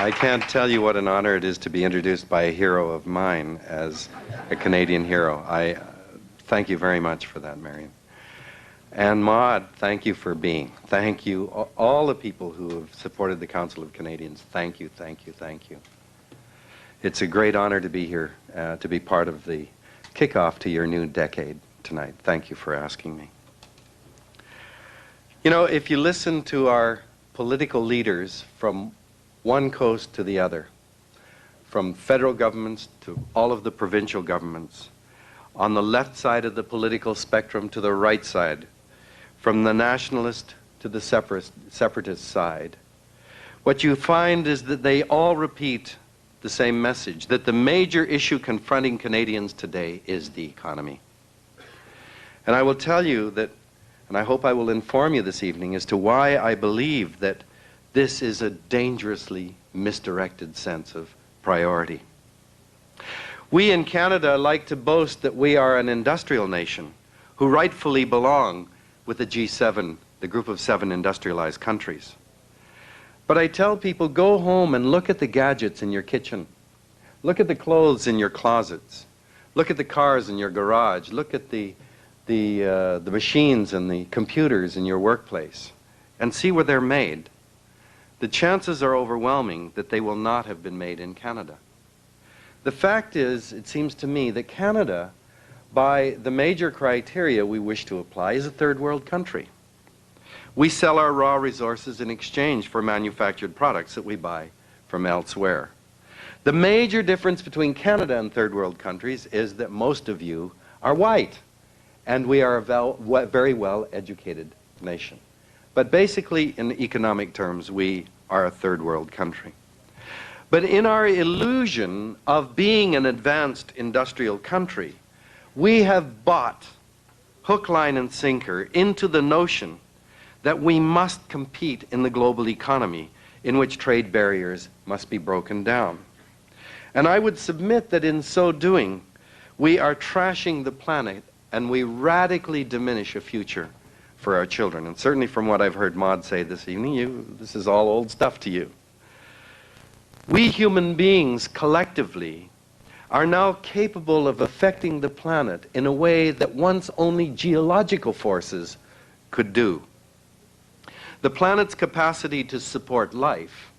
I can't tell you what an honor it is to be introduced by a hero of mine as a Canadian hero. I thank you very much for that, Marion. And Maude, thank you for being. Thank you, all the people who have supported the Council of Canadians. Thank you, thank you, thank you. It's a great honor to be here, to be part of the kickoff to your new decade tonight. Thank you for asking me. You know, if you listen to our political leaders from one coast to the other, from federal governments to all of the provincial governments, on the left side of the political spectrum to the right side, from the nationalist to the separatist side, what you find is that they all repeat the same message, that the major issue confronting Canadians today is the economy. And I will tell you that, and I hope I will inform you this evening as to why I believe that this is a dangerously misdirected sense of priority. We in Canada like to boast that we are an industrial nation who rightfully belong with the G7, the group of 7 industrialized countries. But I tell people, go home and look at the gadgets in your kitchen. Look at the clothes in your closets. Look at the cars in your garage. Look at the machines and the computers in your workplace and see where they're made. The chances are overwhelming that they will not have been made in Canada. The fact is, it seems to me, that Canada, by the major criteria we wish to apply, is a third world country. We sell our raw resources in exchange for manufactured products that we buy from elsewhere. The major difference between Canada and third world countries is that most of you are white, and we are a very well educated nation. But basically, in economic terms, we are a third world country. But in our illusion of being an advanced industrial country, we have bought hook, line, and sinker into the notion that we must compete in the global economy in which trade barriers must be broken down. And I would submit that in so doing, we are trashing the planet and we radically diminish a future for our children. And certainly from what I've heard Maude say this evening, this is all old stuff to you. We human beings collectively are now capable of affecting the planet in a way that once only geological forces could do. The planet's capacity to support life,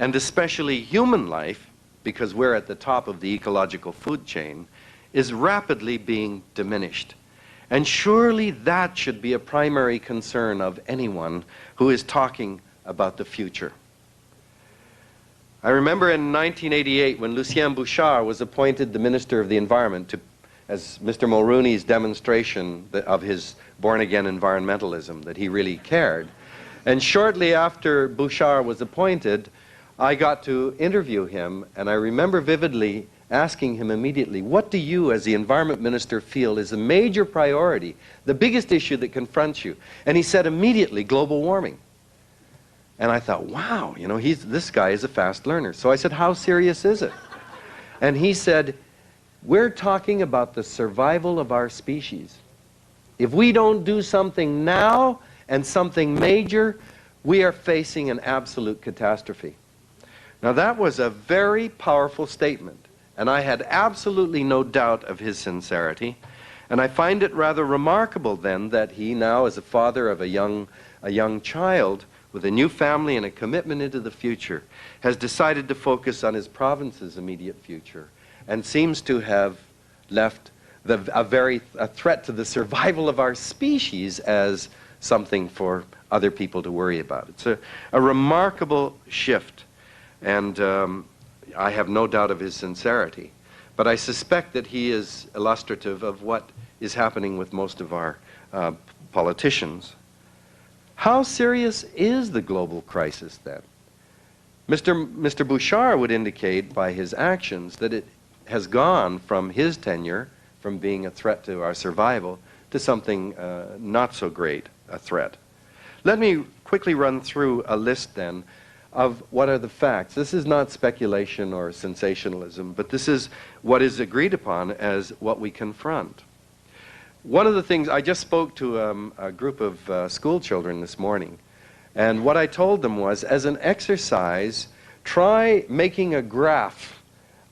and especially human life, because we're at the top of the ecological food chain, is rapidly being diminished. And surely that should be a primary concern of anyone who is talking about the future. I remember in 1988 when Lucien Bouchard was appointed the Minister of the Environment as Mr. Mulrooney's demonstration of his born-again environmentalism, that he really cared. And shortly after Bouchard was appointed, I got to interview him, and I remember vividly asking him immediately, what do you as the Environment Minister feel is a major priority, the biggest issue that confronts you? And he said immediately, global warming. And I thought, wow, you know, this guy is a fast learner. So I said, how serious is it? And he said, we're talking about the survival of our species. If we don't do something now and something major, we are facing an absolute catastrophe. Now that was a very powerful statement, and I had absolutely no doubt of his sincerity. And I find it rather remarkable then that he now, as a father of a young child, with a new family and a commitment into the future, has decided to focus on his province's immediate future and seems to have left a threat to the survival of our species as something for other people to worry about. It's a remarkable shift, and I have no doubt of his sincerity. But I suspect that he is illustrative of what is happening with most of our politicians. How serious is the global crisis then? Mr. Bouchard would indicate by his actions that it has gone from his tenure, from being a threat to our survival, to something not so great a threat. Let me quickly run through a list then of what are the facts. This is not speculation or sensationalism, but this is what is agreed upon as what we confront. One of the things, I just spoke to a group of school children this morning, and what I told them was, as an exercise Try making a graph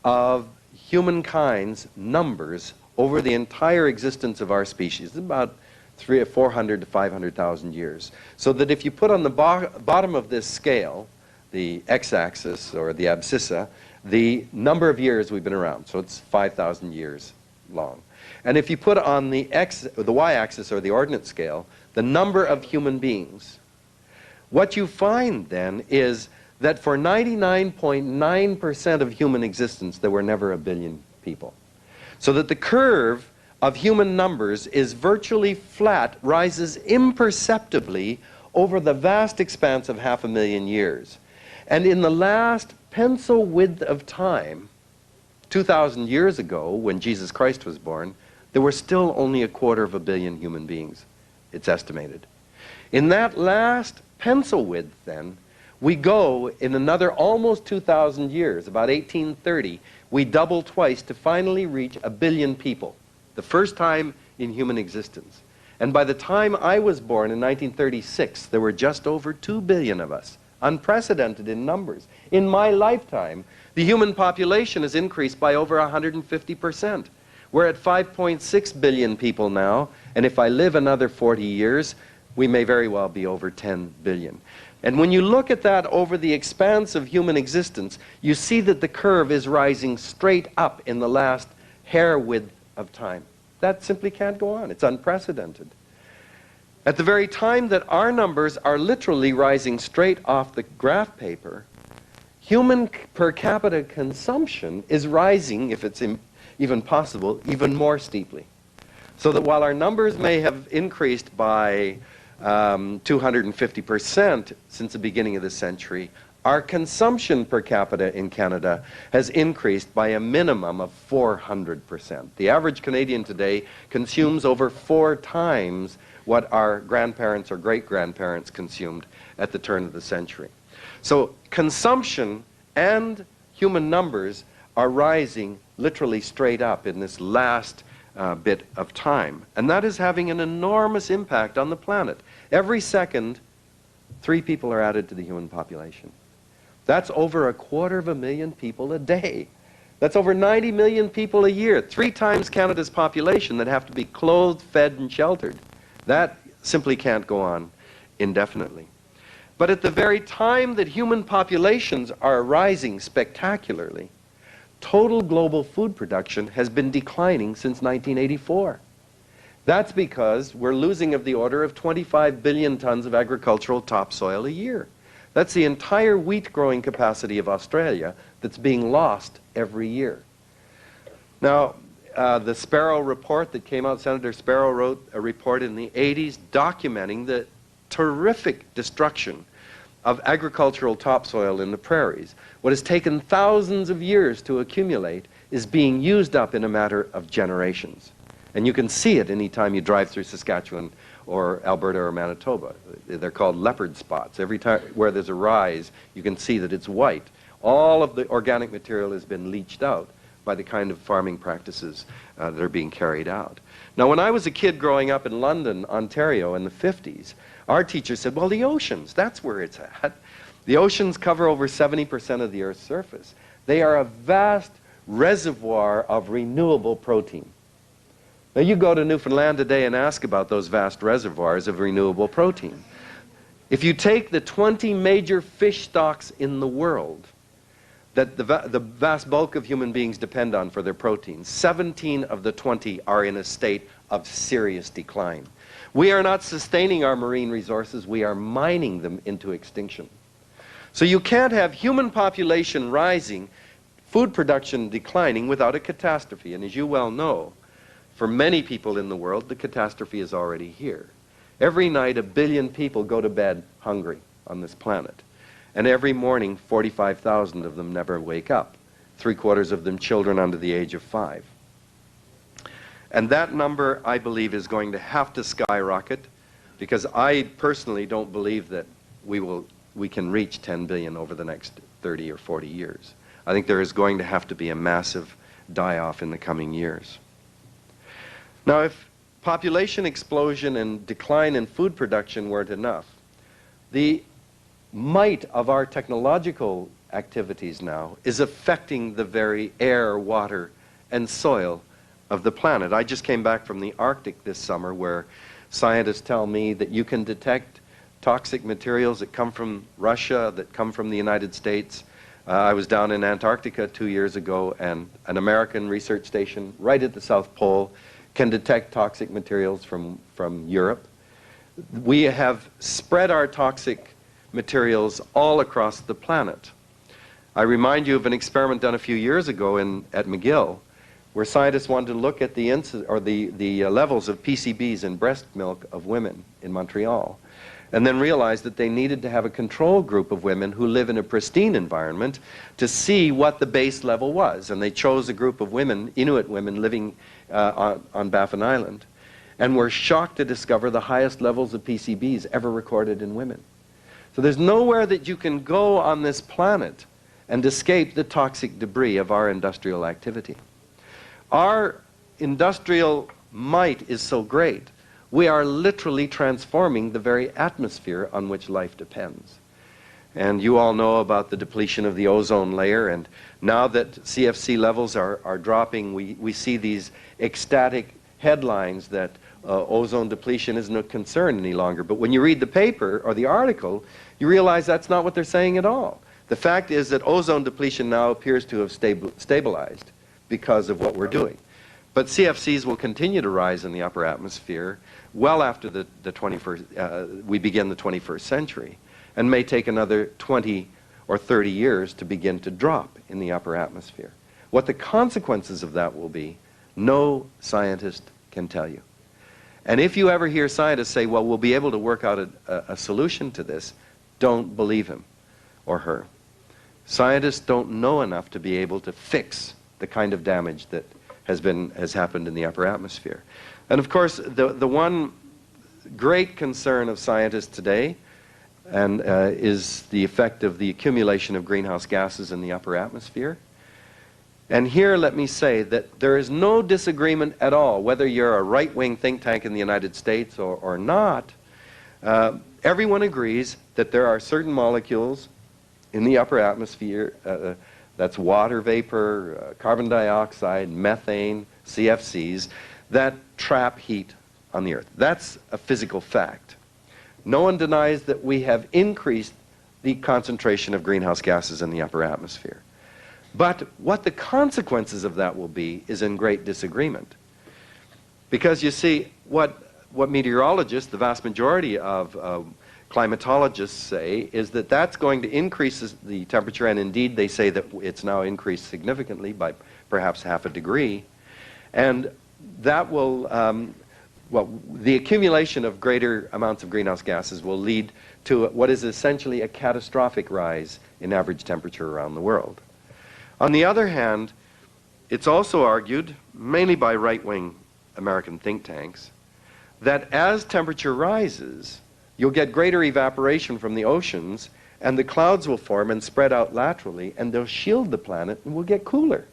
of humankind's numbers over the entire existence of our species, about 400 to 500,000 years. So that if you put on the bottom of this scale, the x-axis or the abscissa, the number of years we've been around, so it's 5,000 years long. And if you put on the y-axis or the ordinate scale, the number of human beings, what you find then is that for 99.9% of human existence, there were never a billion people. So that the curve of human numbers is virtually flat, rises imperceptibly over the vast expanse of 500,000 years. And in the last pencil width of time, 2,000 years ago, when Jesus Christ was born, there were still only 250 million human beings, it's estimated. In that last pencil width, then, we go in another almost 2,000 years, about 1830, we double twice to finally reach 1 billion people, the first time in human existence. And by the time I was born in 1936, there were just over 2 billion of us, unprecedented in numbers. In my lifetime, the human population has increased by over 150%. We're at 5.6 billion people now, and if I live another 40 years, we may very well be over 10 billion. And when you look at that over the expanse of human existence, you see that the curve is rising straight up in the last hair width of time. That simply can't go on. It's unprecedented. At the very time that our numbers are literally rising straight off the graph paper, human per capita consumption is rising, if it's even possible, even more steeply. So that while our numbers may have increased by 250% since the beginning of the century, our consumption per capita in Canada has increased by a minimum of 400%. The average Canadian today consumes over 4 times what our grandparents or great-grandparents consumed at the turn of the century. So consumption and human numbers are rising literally straight up in this last bit of time. And that is having an enormous impact on the planet. Every second, 3 people are added to the human population. That's over 250,000 people a day. That's over 90 million people a year, 3 times Canada's population that have to be clothed, fed, and sheltered. That simply can't go on indefinitely. But at the very time that human populations are rising spectacularly, total global food production has been declining since 1984. That's because we're losing of the order of 25 billion tons of agricultural topsoil a year. That's the entire wheat growing capacity of Australia that's being lost every year. Now, the Sparrow report that came out, Senator Sparrow wrote a report in the 80s documenting the terrific destruction of agricultural topsoil in the prairies. What has taken thousands of years to accumulate is being used up in a matter of generations. And you can see it anytime you drive through Saskatchewan or Alberta or Manitoba. They're called leopard spots. Every time where there's a rise, you can see that it's white. All of the organic material has been leached out by the kind of farming practices that are being carried out. Now, when I was a kid growing up in London, Ontario in the 50s, our teacher said, well, the oceans, that's where it's at. The oceans cover over 70% of the Earth's surface. They are a vast reservoir of renewable protein. Now, you go to Newfoundland today and ask about those vast reservoirs of renewable protein. If you take the 20 major fish stocks in the world that the vast bulk of human beings depend on for their protein, 17 of the 20 are in a state of serious decline. We are not sustaining our marine resources, we are mining them into extinction. So you can't have human population rising, food production declining without a catastrophe. And as you well know, for many people in the world, the catastrophe is already here. Every night, 1 billion people go to bed hungry on this planet. And every morning, 45,000 of them never wake up. 3/4 of them children under the age of 5. And that number, I believe, is going to have to skyrocket, because I personally don't believe that we can reach 10 billion over the next 30 or 40 years. I think there is going to have to be a massive die-off in the coming years. Now, if population explosion and decline in food production weren't enough, the might of our technological activities now is affecting the very air, water, and soil of the planet. I just came back from the Arctic this summer, where scientists tell me that you can detect toxic materials that come from Russia, that come from the United States. I was down in Antarctica 2 years ago, and an American research station right at the South Pole can detect toxic materials from Europe. We have spread our toxic materials all across the planet. I remind you of an experiment done a few years ago at McGill, where scientists wanted to look at the levels of PCBs in breast milk of women in Montreal, and then realized that they needed to have a control group of women who live in a pristine environment to see what the base level was. And they chose a group of women, Inuit women, living on Baffin Island, and were shocked to discover the highest levels of PCBs ever recorded in women. So there's nowhere that you can go on this planet and escape the toxic debris of our industrial activity. Our industrial might is so great, we are literally transforming the very atmosphere on which life depends. And you all know about the depletion of the ozone layer, and now that CFC levels are dropping, we see these ecstatic headlines that ozone depletion isn't a concern any longer. But when you read the paper or the article, you realize that's not what they're saying at all. The fact is that ozone depletion now appears to have stabilized because of what we're doing. But CFCs will continue to rise in the upper atmosphere well after we begin the 21st century, and may take another 20 or 30 years to begin to drop in the upper atmosphere. What the consequences of that will be, no scientist can tell you. And if you ever hear scientists say, well, we'll be able to work out a solution to this, don't believe him or her. Scientists don't know enough to be able to fix the kind of damage that has happened in the upper atmosphere. And of course, the one great concern of scientists today is the effect of the accumulation of greenhouse gases in the upper atmosphere. And here, let me say that there is no disagreement at all, whether you're a right-wing think tank in the United States or not. Everyone agrees that there are certain molecules in the upper atmosphere, that's water vapor, carbon dioxide, methane, CFCs, that trap heat on the Earth. That's a physical fact. No one denies that we have increased the concentration of greenhouse gases in the upper atmosphere. But what the consequences of that will be is in great disagreement. Because you see, what meteorologists, the vast majority of climatologists say, is that that's going to increase the temperature, and indeed they say that it's now increased significantly by perhaps half a degree. And that will, the accumulation of greater amounts of greenhouse gases will lead to what is essentially a catastrophic rise in average temperature around the world. On the other hand, it's also argued, mainly by right-wing American think tanks, that as temperature rises, you'll get greater evaporation from the oceans, and the clouds will form and spread out laterally, and they'll shield the planet, and we'll get cooler.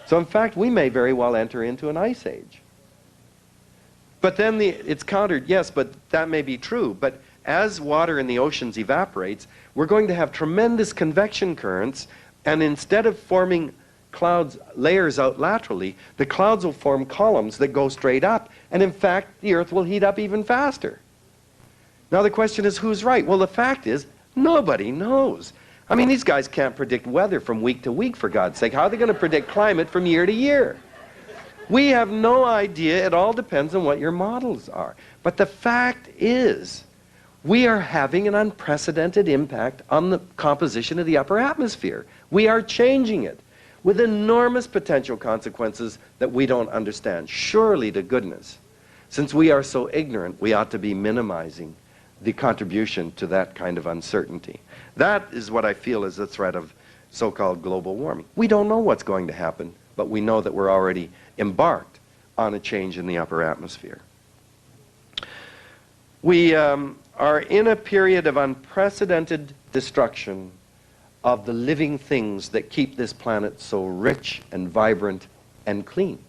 So in fact, we may very well enter into an ice age. But then it's countered, yes, but that may be true. But as water in the oceans evaporates, we're going to have tremendous convection currents, and instead of forming clouds, layers out laterally, the clouds will form columns that go straight up, and in fact, the Earth will heat up even faster. Now the question is, who's right? Well, the fact is, nobody knows. I mean, these guys can't predict weather from week to week, for God's sake. How are they going to predict climate from year to year? We have no idea. It all depends on what your models are. But the fact is, we are having an unprecedented impact on the composition of the upper atmosphere. We are changing it with enormous potential consequences that we don't understand. Surely to goodness, since we are so ignorant, we ought to be minimizing the contribution to that kind of uncertainty. That is what I feel is the threat of so-called global warming. We don't know what's going to happen, but we know that we're already embarked on a change in the upper atmosphere. We are in a period of unprecedented destruction of the living things that keep this planet so rich and vibrant and clean.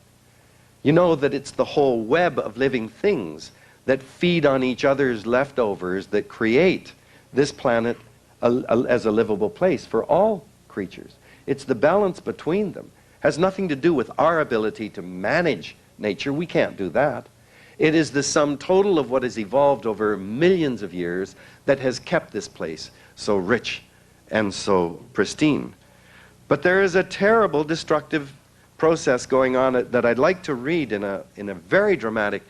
You know that it's the whole web of living things that feed on each other's leftovers that create this planet as a livable place for all creatures. It's the balance between them. It has nothing to do with our ability to manage nature. We can't do that. It is the sum total of what has evolved over millions of years that has kept this place so rich and so pristine. But there is a terrible destructive process going on that I'd like to read in a very dramatic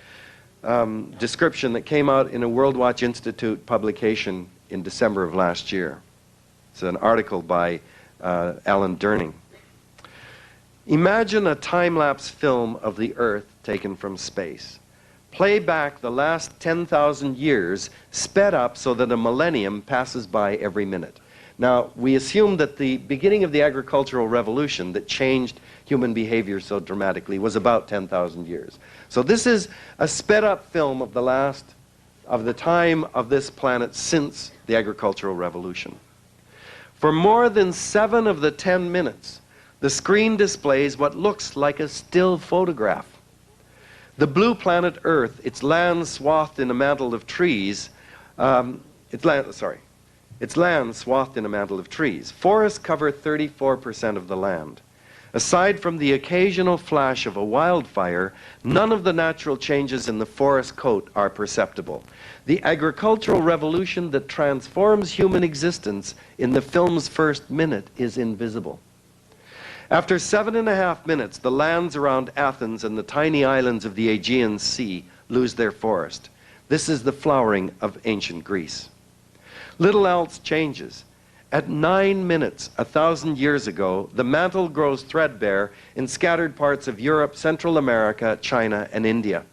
description that came out in a World Watch Institute publication in December of last year. It's an article by Alan Durning. Imagine a time-lapse film of the Earth taken from space. Play back the last 10,000 years, sped up so that a millennium passes by every minute. Now, we assume that the beginning of the agricultural revolution that changed human behavior so dramatically was about 10,000 years. So this is a sped-up film of the time of this planet since the agricultural revolution. For more than 7 of the 10 minutes, the screen displays what looks like a still photograph. The blue planet Earth, its land swathed in a mantle of trees, its land swathed in a mantle of trees. Forests cover 34% of the land. Aside from the occasional flash of a wildfire, none of the natural changes in the forest coat are perceptible. The agricultural revolution that transforms human existence in the film's first minute is invisible. After 7.5 minutes, the lands around Athens and the tiny islands of the Aegean Sea lose their forest. This is the flowering of ancient Greece. Little else changes. At 9 minutes, 1,000 years ago, the mantle grows threadbare in scattered parts of Europe, Central America, China, and India.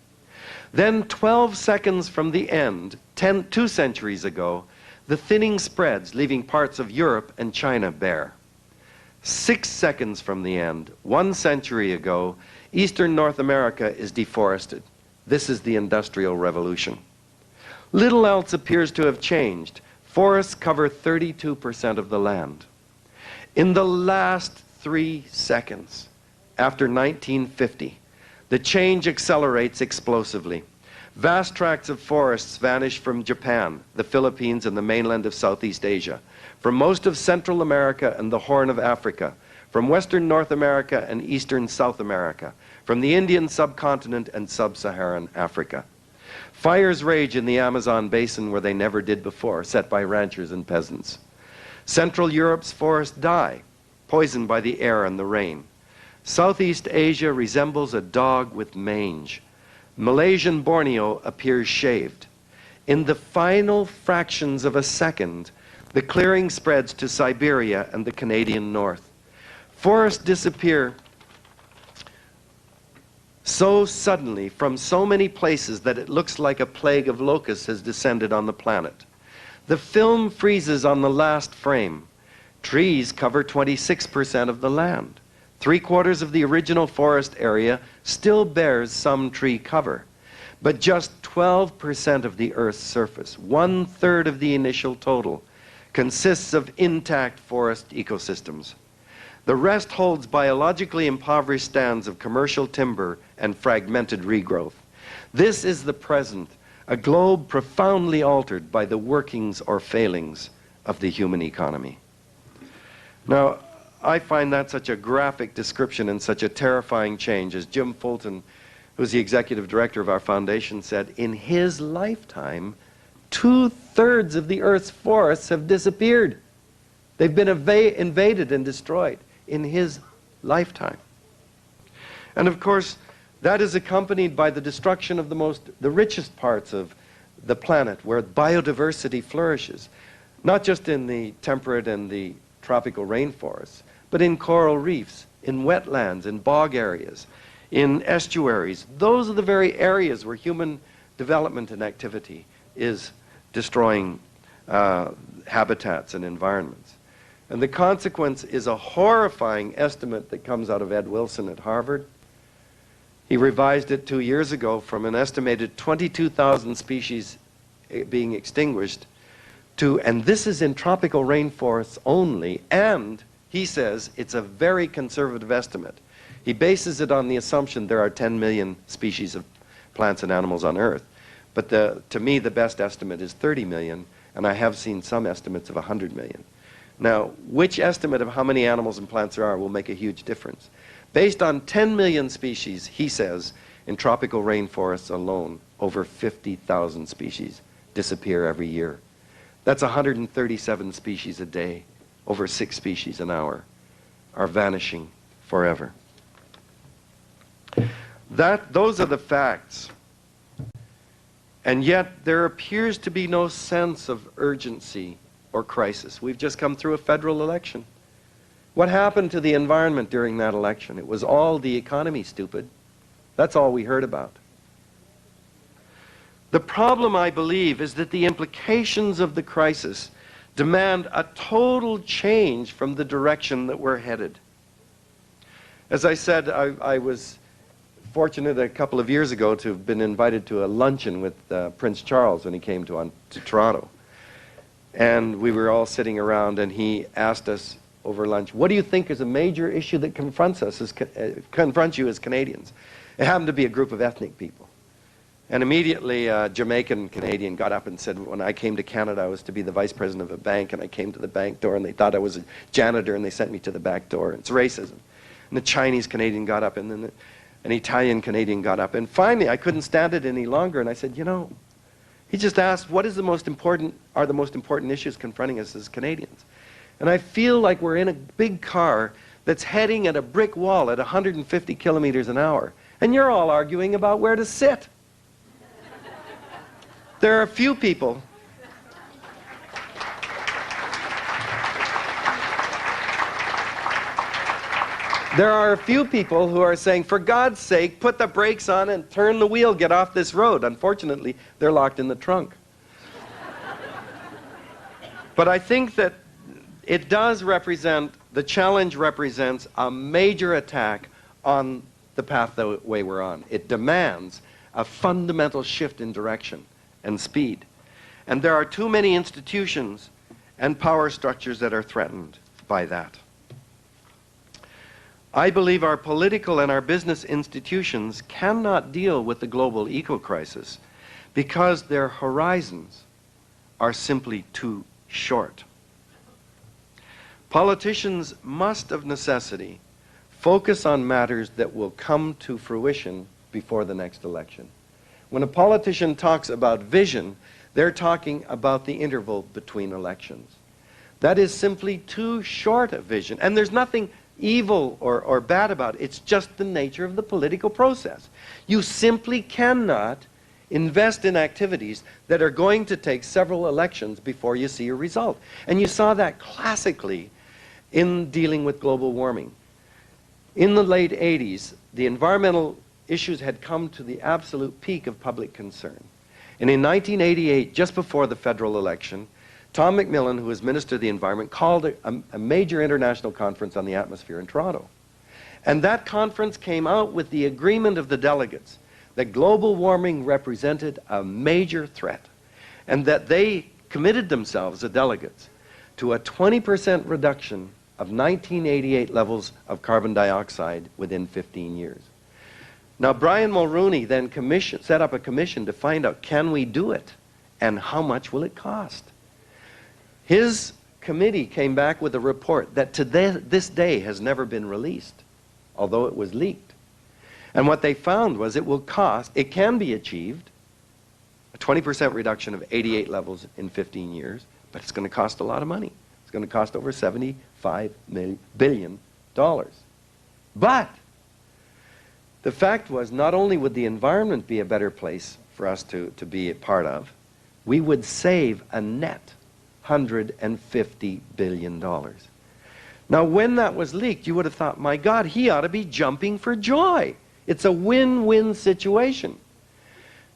Then 12 seconds from the end, 2 centuries ago, the thinning spreads, leaving parts of Europe and China bare. 6 seconds from the end, 1 century ago, eastern North America is deforested. This is the Industrial Revolution. Little else appears to have changed. Forests cover 32% of the land. In the last 3 seconds, after 1950, the change accelerates explosively. Vast tracts of forests vanish from Japan, the Philippines, and the mainland of Southeast Asia, from most of Central America and the Horn of Africa, from Western North America and Eastern South America, from the Indian subcontinent and Sub-Saharan Africa. Fires rage in the Amazon basin where they never did before, set by ranchers and peasants. Central Europe's forests die, poisoned by the air and the rain. Southeast Asia resembles a dog with mange. Malaysian Borneo appears shaved. In the final fractions of a second, the clearing spreads to Siberia and the Canadian North. Forests disappear so suddenly from so many places that it looks like a plague of locusts has descended on the planet. The film freezes on the last frame. Trees cover 26% of the land. 3/4 of the original forest area still bears some tree cover, but just 12% of the Earth's surface, 1/3 of the initial total, consists of intact forest ecosystems. The rest holds biologically impoverished stands of commercial timber and fragmented regrowth. This is the present, a globe profoundly altered by the workings or failings of the human economy. Now, I find that such a graphic description and such a terrifying change. As Jim Fulton, who's the executive director of our foundation, said, in his lifetime, 2/3 of the Earth's forests have disappeared. They've been invaded and destroyed in his lifetime. And of course, that is accompanied by the destruction of the richest parts of the planet where biodiversity flourishes, not just in the temperate and the tropical rainforests, but in coral reefs, in wetlands, in bog areas, in estuaries. Those are the very areas where human development and activity is destroying habitats and environments. And the consequence is a horrifying estimate that comes out of Ed Wilson at Harvard. He revised it 2 years ago from an estimated 22,000 species being extinguished to, and this is in tropical rainforests only, and he says it's a very conservative estimate. He bases it on the assumption there are 10 million species of plants and animals on Earth. But to me, the best estimate is 30 million, and I have seen some estimates of 100 million. Now, which estimate of how many animals and plants there are will make a huge difference. Based on 10 million species, he says, in tropical rainforests alone, over 50,000 species disappear every year. That's 137 species a day, over 6 species an hour, are vanishing forever. Those are the facts. And yet there appears to be no sense of urgency or crisis. We've just come through a federal election. What happened to the environment during that election? It was all the economy, stupid. That's all we heard about. The problem, I believe, is that the implications of the crisis demand a total change from the direction that we're headed. As I said, I was fortunate a couple of years ago to have been invited to a luncheon with Prince Charles when he came to Toronto. And we were all sitting around, and he asked us over lunch, what do you think is a major issue that confronts you as Canadians? It happened to be a group of ethnic people. And immediately a Jamaican Canadian got up and said, when I came to Canada, I was to be the vice president of a bank, and I came to the bank door, and they thought I was a janitor, and they sent me to the back door. It's racism. And the Chinese Canadian got up, and then an Italian Canadian got up. And finally, I couldn't stand it any longer, and I said, you know, he just asked, what is the most important issues confronting us as Canadians? And I feel like we're in a big car that's heading at a brick wall at 150 kilometers an hour. And you're all arguing about where to sit. There are a few people who are saying, for God's sake, put the brakes on and turn the wheel, get off this road. Unfortunately, they're locked in the trunk. But I think that it does represent, the challenge represents a major attack on the pathway we're on. It demands a fundamental shift in direction and speed. And there are too many institutions and power structures that are threatened by that. I believe our political and our business institutions cannot deal with the global eco-crisis because their horizons are simply too short. Politicians must, of necessity, focus on matters that will come to fruition before the next election. When a politician talks about vision, they're talking about the interval between elections. That is simply too short a vision, and there's nothing evil or bad about it. It's just the nature of the political process. You simply cannot invest in activities that are going to take several elections before you see a result. And you saw that classically in dealing with global warming. In the late 80s, the environmental issues had come to the absolute peak of public concern. And in 1988, just before the federal election, Tom McMillan, who was Minister of the Environment, called a major international conference on the atmosphere in Toronto. And that conference came out with the agreement of the delegates that global warming represented a major threat, and that they committed themselves, the delegates, to a 20% reduction of 1988 levels of carbon dioxide within 15 years. Now, Brian Mulroney then set up a commission to find out, can we do it, and how much will it cost? His committee came back with a report that to this day has never been released, although it was leaked. And what they found was it can be achieved, a 20% reduction of 88 levels in 15 years, but it's going to cost a lot of money. It's going to cost over $75 billion. But the fact was, not only would the environment be a better place for us to be a part of, we would save a net $150 billion. Now, when that was leaked, you would have thought, my God, he ought to be jumping for joy. It's a win-win situation.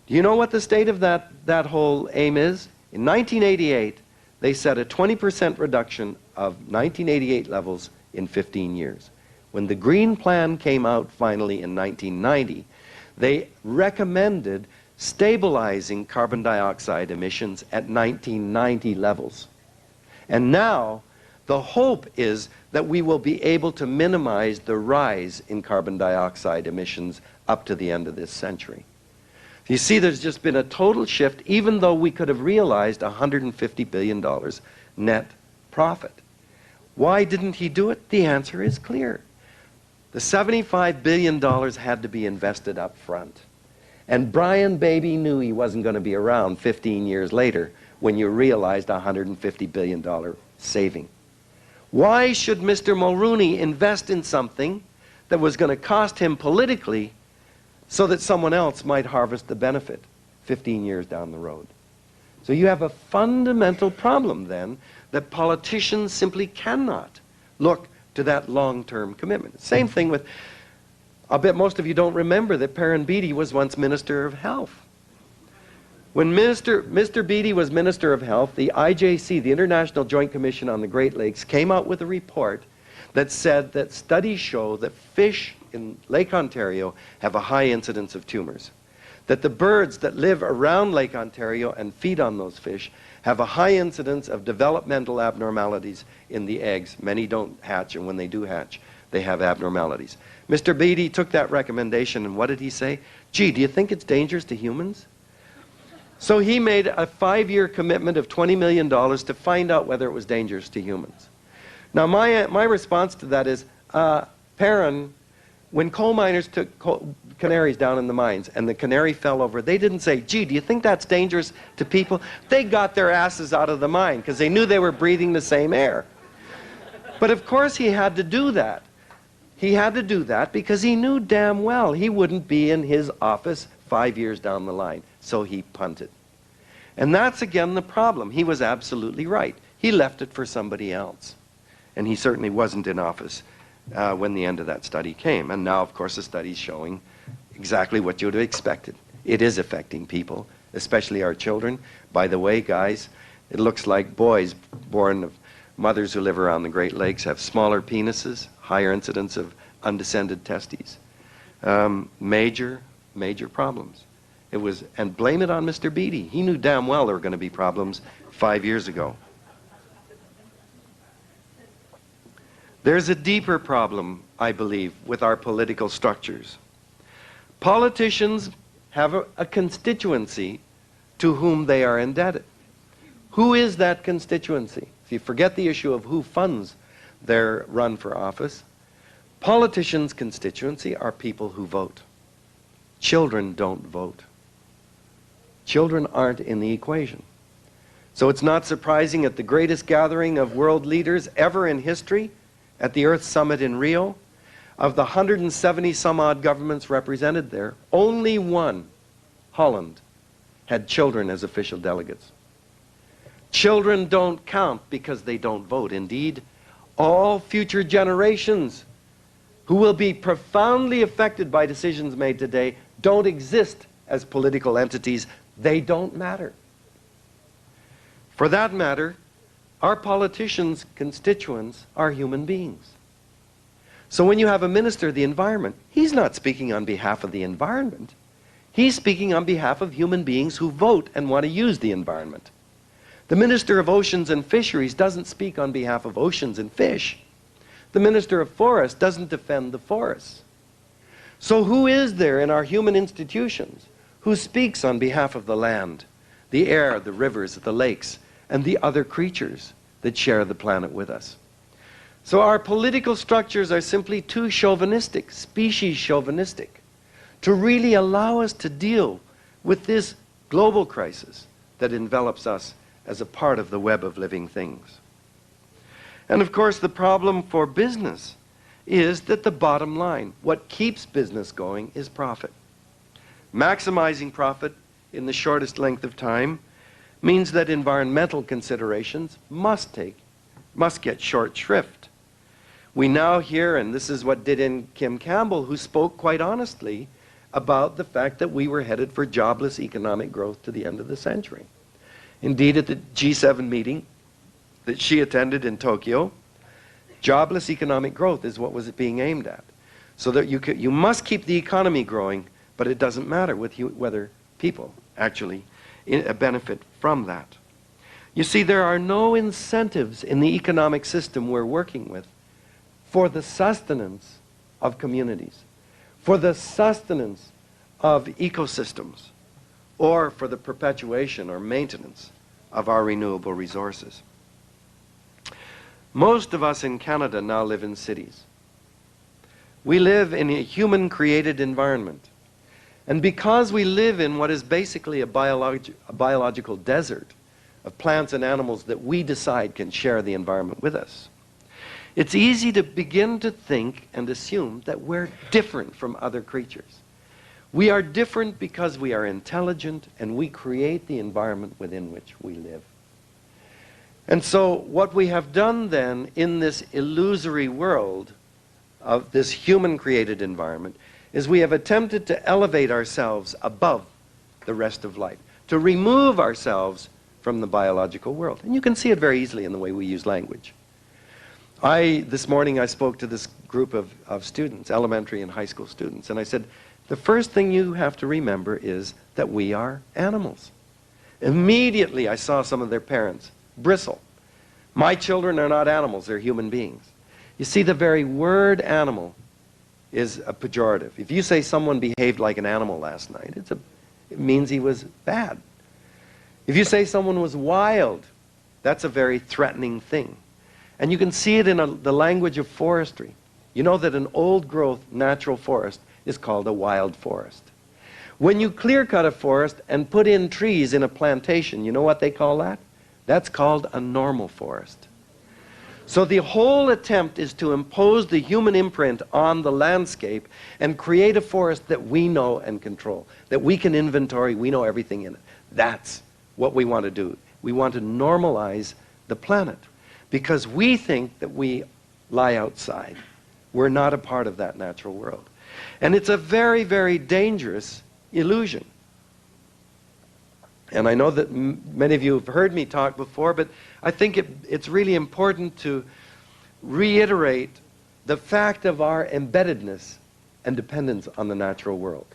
Do you know what the state of that whole aim is? In 1988, they set a 20% reduction of 1988 levels in 15 years. When the Green Plan came out finally in 1990, they recommended stabilizing carbon dioxide emissions at 1990 levels. And now, the hope is that we will be able to minimize the rise in carbon dioxide emissions up to the end of this century. You see, there's just been a total shift, even though we could have realized $150 billion net profit. Why didn't he do it? The answer is clear. The $75 billion had to be invested up front. And Brian Baby knew he wasn't going to be around 15 years later when you realized a $150 billion saving. Why should Mr. Mulrooney invest in something that was going to cost him politically so that someone else might harvest the benefit 15 years down the road? So you have a fundamental problem then that politicians simply cannot look to that long-term commitment. Same thing with, I'll bet most of you don't remember that Perrin Beatty was once Minister of Health. When Mr. Beatty was Minister of Health, the IJC, the International Joint Commission on the Great Lakes, came out with a report that said that studies show that fish in Lake Ontario have a high incidence of tumors. That the birds that live around Lake Ontario and feed on those fish have a high incidence of developmental abnormalities in the eggs. Many don't hatch, and when they do hatch, they have abnormalities. Mr. Beatty took that recommendation, and what did he say? Gee, do you think it's dangerous to humans? So he made a 5-year commitment of $20 million to find out whether it was dangerous to humans. Now, my response to that is, Perrin, when coal miners took canaries down in the mines and the canary fell over, they didn't say, gee, do you think that's dangerous to people? They got their asses out of the mine because they knew they were breathing the same air. But of course he had to do that. He had to do that because he knew damn well he wouldn't be in his office 5 years down the line. So he punted. And that's again the problem. He was absolutely right. He left it for somebody else. And he certainly wasn't in office when the end of that study came. And now, of course, the study's showing exactly what you would have expected. It is affecting people, especially our children. By the way, guys, it looks like boys born of mothers who live around the Great Lakes have smaller penises, higher incidence of undescended testes. Major problems. And blame it on Mr. Beatty. He knew damn well there were going to be problems 5 years ago. There's a deeper problem, I believe, with our political structures. Politicians have a constituency to whom they are indebted. Who is that constituency? If you forget the issue of who funds their run for office, politicians' constituency are people who vote. Children don't vote. Children aren't in the equation. So it's not surprising at the greatest gathering of world leaders ever in history, at the Earth Summit in Rio, of the 170 some odd governments represented there, only one, Holland, had children as official delegates. Children don't count because they don't vote. Indeed, all future generations who will be profoundly affected by decisions made today don't exist as political entities. They don't matter. For that matter, our politicians' constituents are human beings. So when you have a minister of the environment, he's not speaking on behalf of the environment. He's speaking on behalf of human beings who vote and want to use the environment. The Minister of Oceans and Fisheries doesn't speak on behalf of oceans and fish. The Minister of Forests doesn't defend the forests. So who is there in our human institutions who speaks on behalf of the land, the air, the rivers, the lakes, and the other creatures that share the planet with us? So our political structures are simply too chauvinistic, species chauvinistic, to really allow us to deal with this global crisis that envelops us as a part of the web of living things. And of course, the problem for business is that the bottom line, what keeps business going, is profit. Maximizing profit in the shortest length of time means that environmental considerations must get short shrift. We now hear, and this is what did in Kim Campbell, who spoke quite honestly about the fact that we were headed for jobless economic growth to the end of the century. Indeed, at the G7 meeting that she attended in Tokyo, jobless economic growth is what was being aimed at. So that you must keep the economy growing, but it doesn't matter whether people actually benefit from that. You see, there are no incentives in the economic system we're working with for the sustenance of communities, for the sustenance of ecosystems, or for the perpetuation or maintenance of our renewable resources. Most of us in Canada now live in cities. We live in a human-created environment. And because we live in what is basically a biological desert of plants and animals that we decide can share the environment with us, it's easy to begin to think and assume that we're different from other creatures. We are different because we are intelligent and we create the environment within which we live. And so what we have done then in this illusory world of this human-created environment is we have attempted to elevate ourselves above the rest of life, to remove ourselves from the biological world. And you can see it very easily in the way we use language. This morning I spoke to this group of students, elementary and high school students, and I said, the first thing you have to remember is that we are animals. Immediately I saw some of their parents bristle. My children are not animals, they're human beings. You see, the very word animal is a pejorative. If you say someone behaved like an animal last night, it means he was bad. If you say someone was wild, that's a very threatening thing. And you can see it in the language of forestry. You know that an old-growth natural forest is called a wild forest. When you clear-cut a forest and put in trees in a plantation, you know what they call that? That's called a normal forest. So the whole attempt is to impose the human imprint on the landscape and create a forest that we know and control, that we can inventory, we know everything in it. That's what we want to do. We want to normalize the planet because we think that we lie outside. We're not a part of that natural world. And it's a very, very dangerous illusion. And I know that many of you have heard me talk before, but I think it's really important to reiterate the fact of our embeddedness and dependence on the natural world.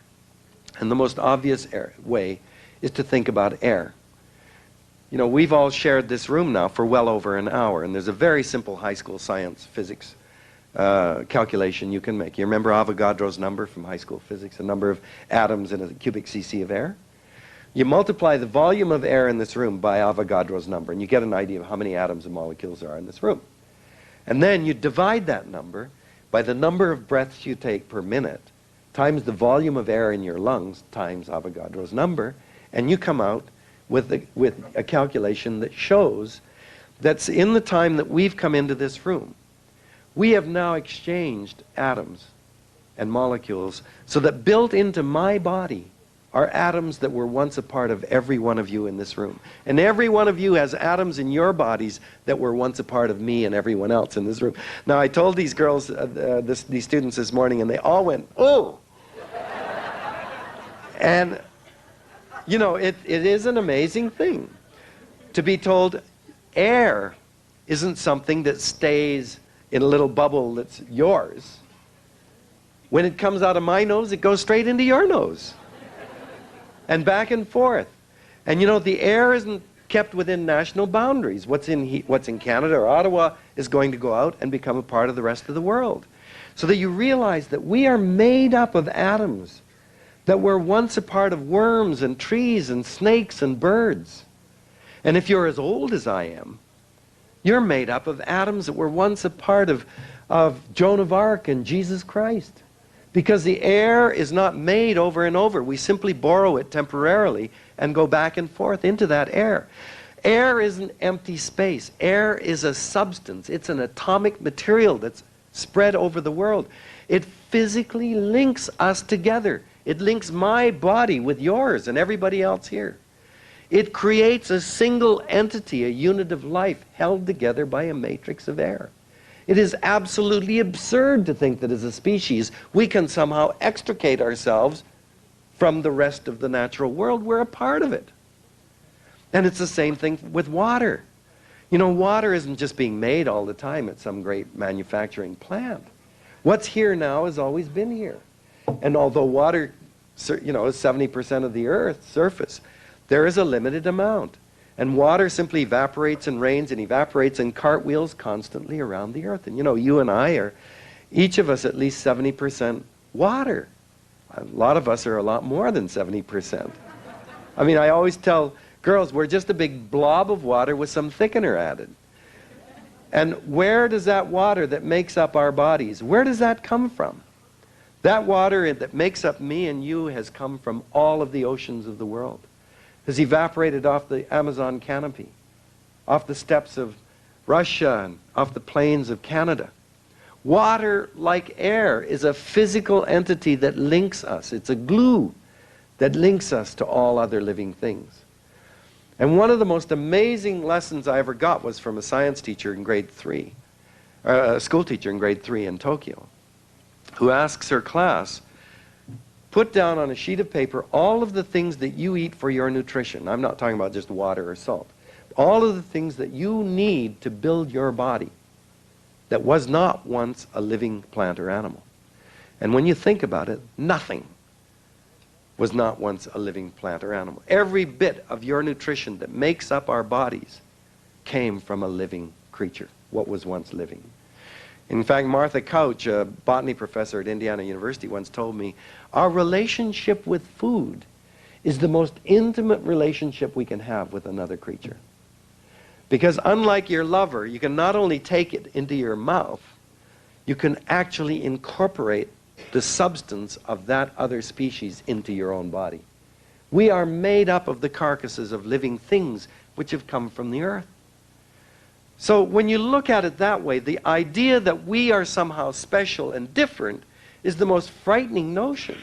And the most obvious way is to think about air. You know, we've all shared this room now for well over an hour, and there's a very simple high school science physics calculation you can make. You remember Avogadro's number from high school physics, the number of atoms in a cubic cc of air? You multiply the volume of air in this room by Avogadro's number, and you get an idea of how many atoms and molecules there are in this room. And then you divide that number by the number of breaths you take per minute, times the volume of air in your lungs, times Avogadro's number, and you come out with a calculation that shows that in the time that we've come into this room, we have now exchanged atoms and molecules so that built into my body are atoms that were once a part of every one of you in this room. And every one of you has atoms in your bodies that were once a part of me and everyone else in this room. Now, I told these girls, these students this morning, and they all went, oh! And, you know, it is an amazing thing to be told air isn't something that stays in a little bubble that's yours. When it comes out of my nose, it goes straight into your nose. And back and forth. And you know, the air isn't kept within national boundaries. What's in Canada or Ottawa is going to go out and become a part of the rest of the world. So that you realize that we are made up of atoms that were once a part of worms and trees and snakes and birds. And if you're as old as I am, you're made up of atoms that were once a part of Joan of Arc and Jesus Christ. Because the air is not made over and over. We simply borrow it temporarily and go back and forth into that air. Air isn't empty space. Air is a substance. It's an atomic material that's spread over the world. It physically links us together. It links my body with yours and everybody else here. It creates a single entity, a unit of life, held together by a matrix of air. It is absolutely absurd to think that as a species we can somehow extricate ourselves from the rest of the natural world. We're a part of it. And it's the same thing with water. You know, water isn't just being made all the time at some great manufacturing plant. What's here now has always been here. And although water, you know, is 70% of the Earth's surface, there is a limited amount. And water simply evaporates and rains and evaporates and cartwheels constantly around the earth. And you know, you and I are, each of us at least 70% water. A lot of us are a lot more than 70%. I mean, I always tell girls, we're just a big blob of water with some thickener added. And where does that water that makes up our bodies, where does that come from? That water that makes up me and you has come from all of the oceans of the world. Has evaporated off the Amazon canopy, off the steppes of Russia, and off the plains of Canada. Water, like air, is a physical entity that links us. It's a glue that links us to all other living things. And one of the most amazing lessons I ever got was from a science teacher in grade 3, a school teacher in grade 3 in Tokyo, who asks her class, put down on a sheet of paper all of the things that you eat for your nutrition. I'm not talking about just water or salt. All of the things that you need to build your body that was not once a living plant or animal. And when you think about it, nothing was not once a living plant or animal. Every bit of your nutrition that makes up our bodies came from a living creature, what was once living. In fact, Martha Couch, a botany professor at Indiana University, once told me, our relationship with food is the most intimate relationship we can have with another creature. Because unlike your lover, you can not only take it into your mouth, you can actually incorporate the substance of that other species into your own body. We are made up of the carcasses of living things which have come from the earth. So when you look at it that way, the idea that we are somehow special and different is the most frightening notion,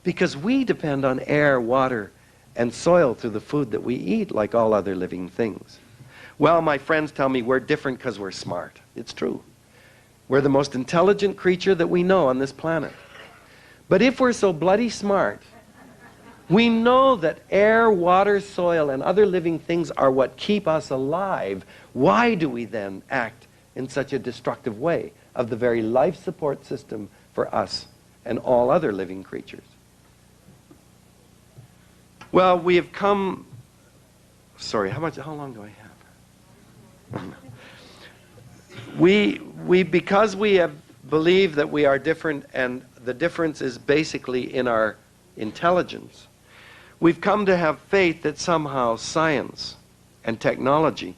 because we depend on air, water, and soil through the food that we eat, like all other living things. Well, my friends tell me we're different because we're smart. It's true. We're the most intelligent creature that we know on this planet. But if we're so bloody smart, we know that air, water, soil, and other living things are what keep us alive. Why do we then act in such a destructive way of the very life support system for us and all other living creatures? Well, we have come... Sorry, how long do I have? Because we have believed that we are different, and the difference is basically in our intelligence, we've come to have faith that somehow science and technology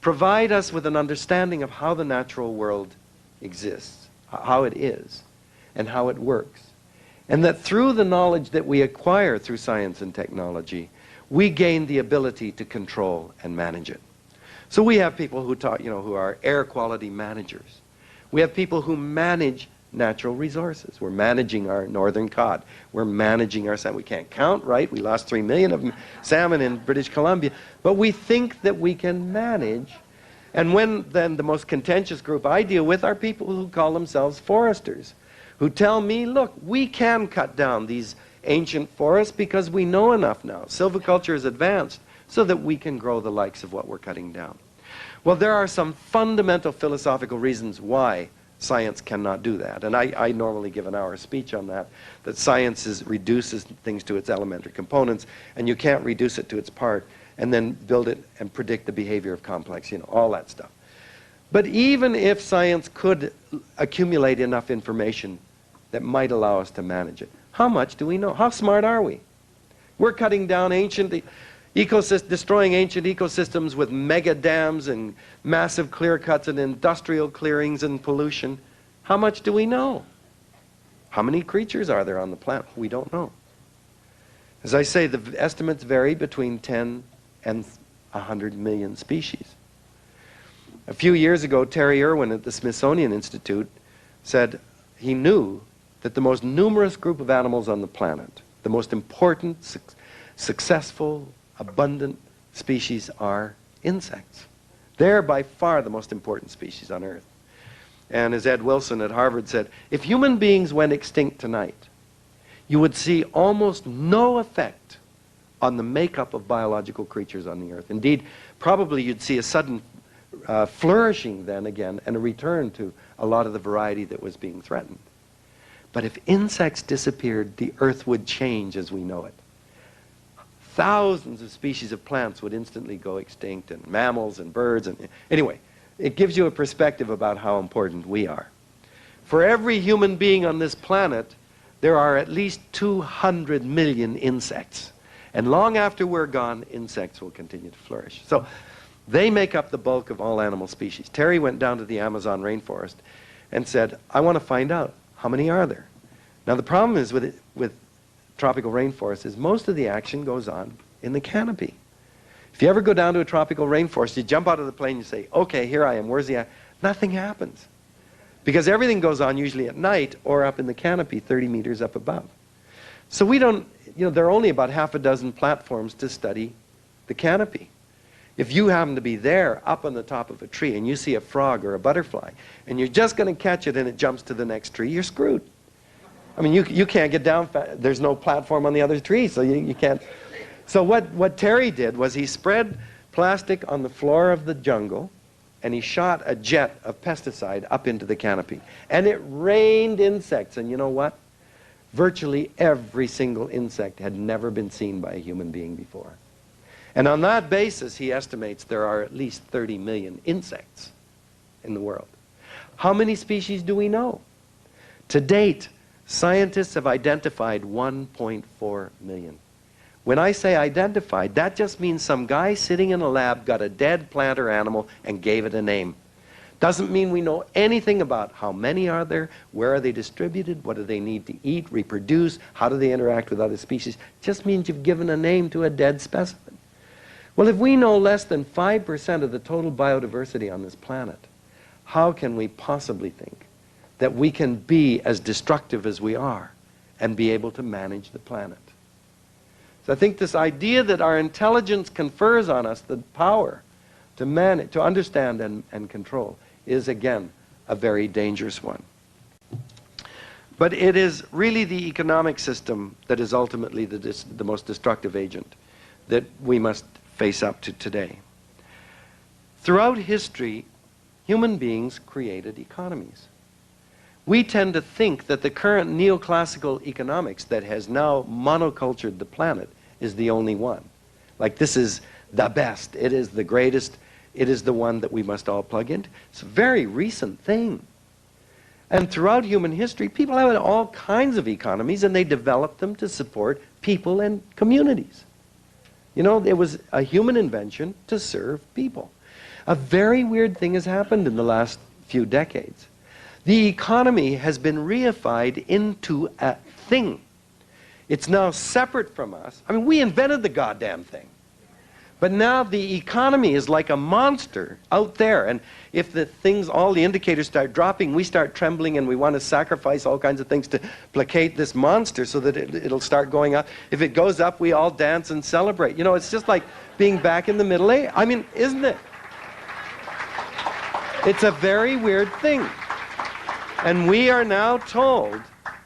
provide us with an understanding of how the natural world exists, how it is, and how it works. And that through the knowledge that we acquire through science and technology, we gain the ability to control and manage it. So we have people who who are air quality managers. We have people who manage natural resources. We're managing our northern cod. We're managing our salmon. We can't count, right? We lost 3 million of salmon in British Columbia. But we think that we can manage. And then the most contentious group I deal with are people who call themselves foresters, who tell me, look, we can cut down these ancient forests because we know enough now. Silviculture is advanced so that we can grow the likes of what we're cutting down. Well, there are some fundamental philosophical reasons why science cannot do that. And I normally give an hour speech on that science reduces things to its elementary components, and you can't reduce it to its part and then build it and predict the behavior of complex, all that stuff. But even if science could accumulate enough information that might allow us to manage it, how much do we know? How smart are we? We're cutting down destroying ancient ecosystems with mega dams and massive clear cuts and industrial clearings and pollution. How much do we know? How many creatures are there on the planet? We don't know. As I say, the estimates vary between 10 and 100 million species. A few years ago, Terry Irwin at the Smithsonian Institute said he knew that the most numerous group of animals on the planet, the most important, successful, abundant species are insects. They're by far the most important species on Earth. And as Ed Wilson at Harvard said, if human beings went extinct tonight, you would see almost no effect on the makeup of biological creatures on the Earth. Indeed, probably you'd see a sudden flourishing then again and a return to a lot of the variety that was being threatened. But if insects disappeared, the Earth would change as we know it. Thousands of species of plants would instantly go extinct, and mammals and birds. And anyway, it gives you a perspective about how important we are. For every human being on this planet, there are at least 200 million insects. And long after we're gone, insects will continue to flourish. So They make up the bulk of all animal species. Terry went down to the Amazon rainforest and said, I want to find out, how many are there? Now the problem is with tropical rainforests is most of the action goes on in the canopy. If you ever go down to a tropical rainforest, you jump out of the plane and you say, okay, here I am, where's the action? Nothing happens. Because everything goes on usually at night or up in the canopy 30 meters up above. So we don't, there are only about half a dozen platforms to study the canopy. If you happen to be there up on the top of a tree and you see a frog or a butterfly and you're just going to catch it and it jumps to the next tree, you're screwed. I mean, you can't get down, there's no platform on the other tree, so you can't. So what Terry did was he spread plastic on the floor of the jungle and he shot a jet of pesticide up into the canopy. And it rained insects, and you know what? Virtually every single insect had never been seen by a human being before. And on that basis, he estimates there are at least 30 million insects in the world. How many species do we know? To date, scientists have identified 1.4 million. When I say identified, that just means some guy sitting in a lab got a dead plant or animal and gave it a name. Doesn't mean we know anything about how many are there, where are they distributed, what do they need to eat, reproduce, how do they interact with other species. Just means you've given a name to a dead specimen. Well, if we know less than 5% of the total biodiversity on this planet, how can we possibly think that we can be as destructive as we are and be able to manage the planet? So I think this idea that our intelligence confers on us the power to manage, to understand and control is, again, a very dangerous one. But it is really the economic system that is ultimately the most destructive agent that we must face up to today. Throughout history, human beings created economies. We tend to think that the current neoclassical economics that has now monocultured the planet is the only one. Like, this is the best, it is the greatest, it is the one that we must all plug into. It's a very recent thing. And throughout human history, people had all kinds of economies, and they developed them to support people and communities. You know, it was a human invention to serve people. A very weird thing has happened in the last few decades. The economy has been reified into a thing. It's now separate from us. I mean, we invented the goddamn thing. But now the economy is like a monster out there. And if the things, all the indicators start dropping, we start trembling and we want to sacrifice all kinds of things to placate this monster so that it'll start going up. If it goes up, we all dance and celebrate. You know, it's just like being back in the Middle Ages. I mean, isn't it? It's a very weird thing. And we are now told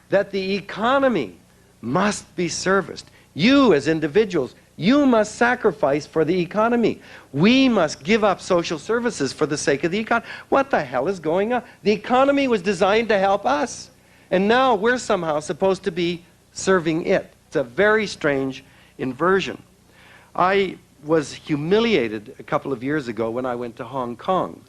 that the economy must be serviced. You as individuals, you must sacrifice for the economy. We must give up social services for the sake of the economy. What the hell is going on? The economy was designed to help us. And now we're somehow supposed to be serving it. It's a very strange inversion. I was humiliated a couple of years ago when I went to Hong Kong.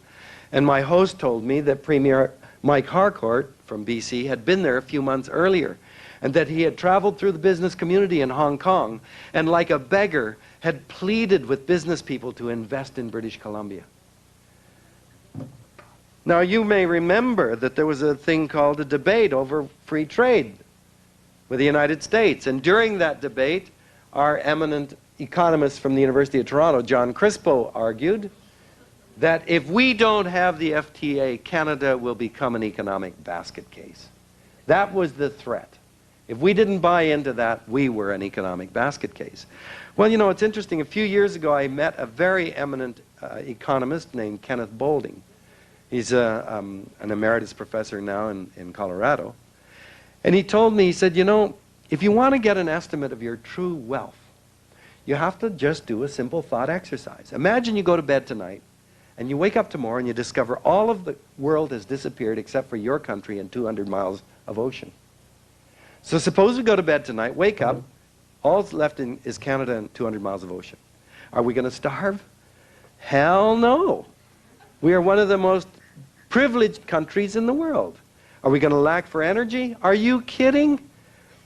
And my host told me that Premier Mike Harcourt from BC had been there a few months earlier, and that he had traveled through the business community in Hong Kong and, like a beggar, had pleaded with business people to invest in British Columbia. Now, you may remember that there was a thing called a debate over free trade with the United States, and during that debate, our eminent economist from the University of Toronto, John Crispo, argued that if we don't have the FTA, Canada will become an economic basket case. That was the threat. If we didn't buy into that, we were an economic basket case. Well, you know, it's interesting. A few years ago, I met a very eminent economist named Kenneth Boulding. He's an emeritus professor now in Colorado. And he told me, he said, you know, if you want to get an estimate of your true wealth, you have to just do a simple thought exercise. Imagine you go to bed tonight, and you wake up tomorrow and you discover all of the world has disappeared except for your country and 200 miles of ocean. So suppose we go to bed tonight, wake up, all that's left is Canada and 200 miles of ocean. Are we going to starve? Hell no. We are one of the most privileged countries in the world. Are we going to lack for energy? Are you kidding?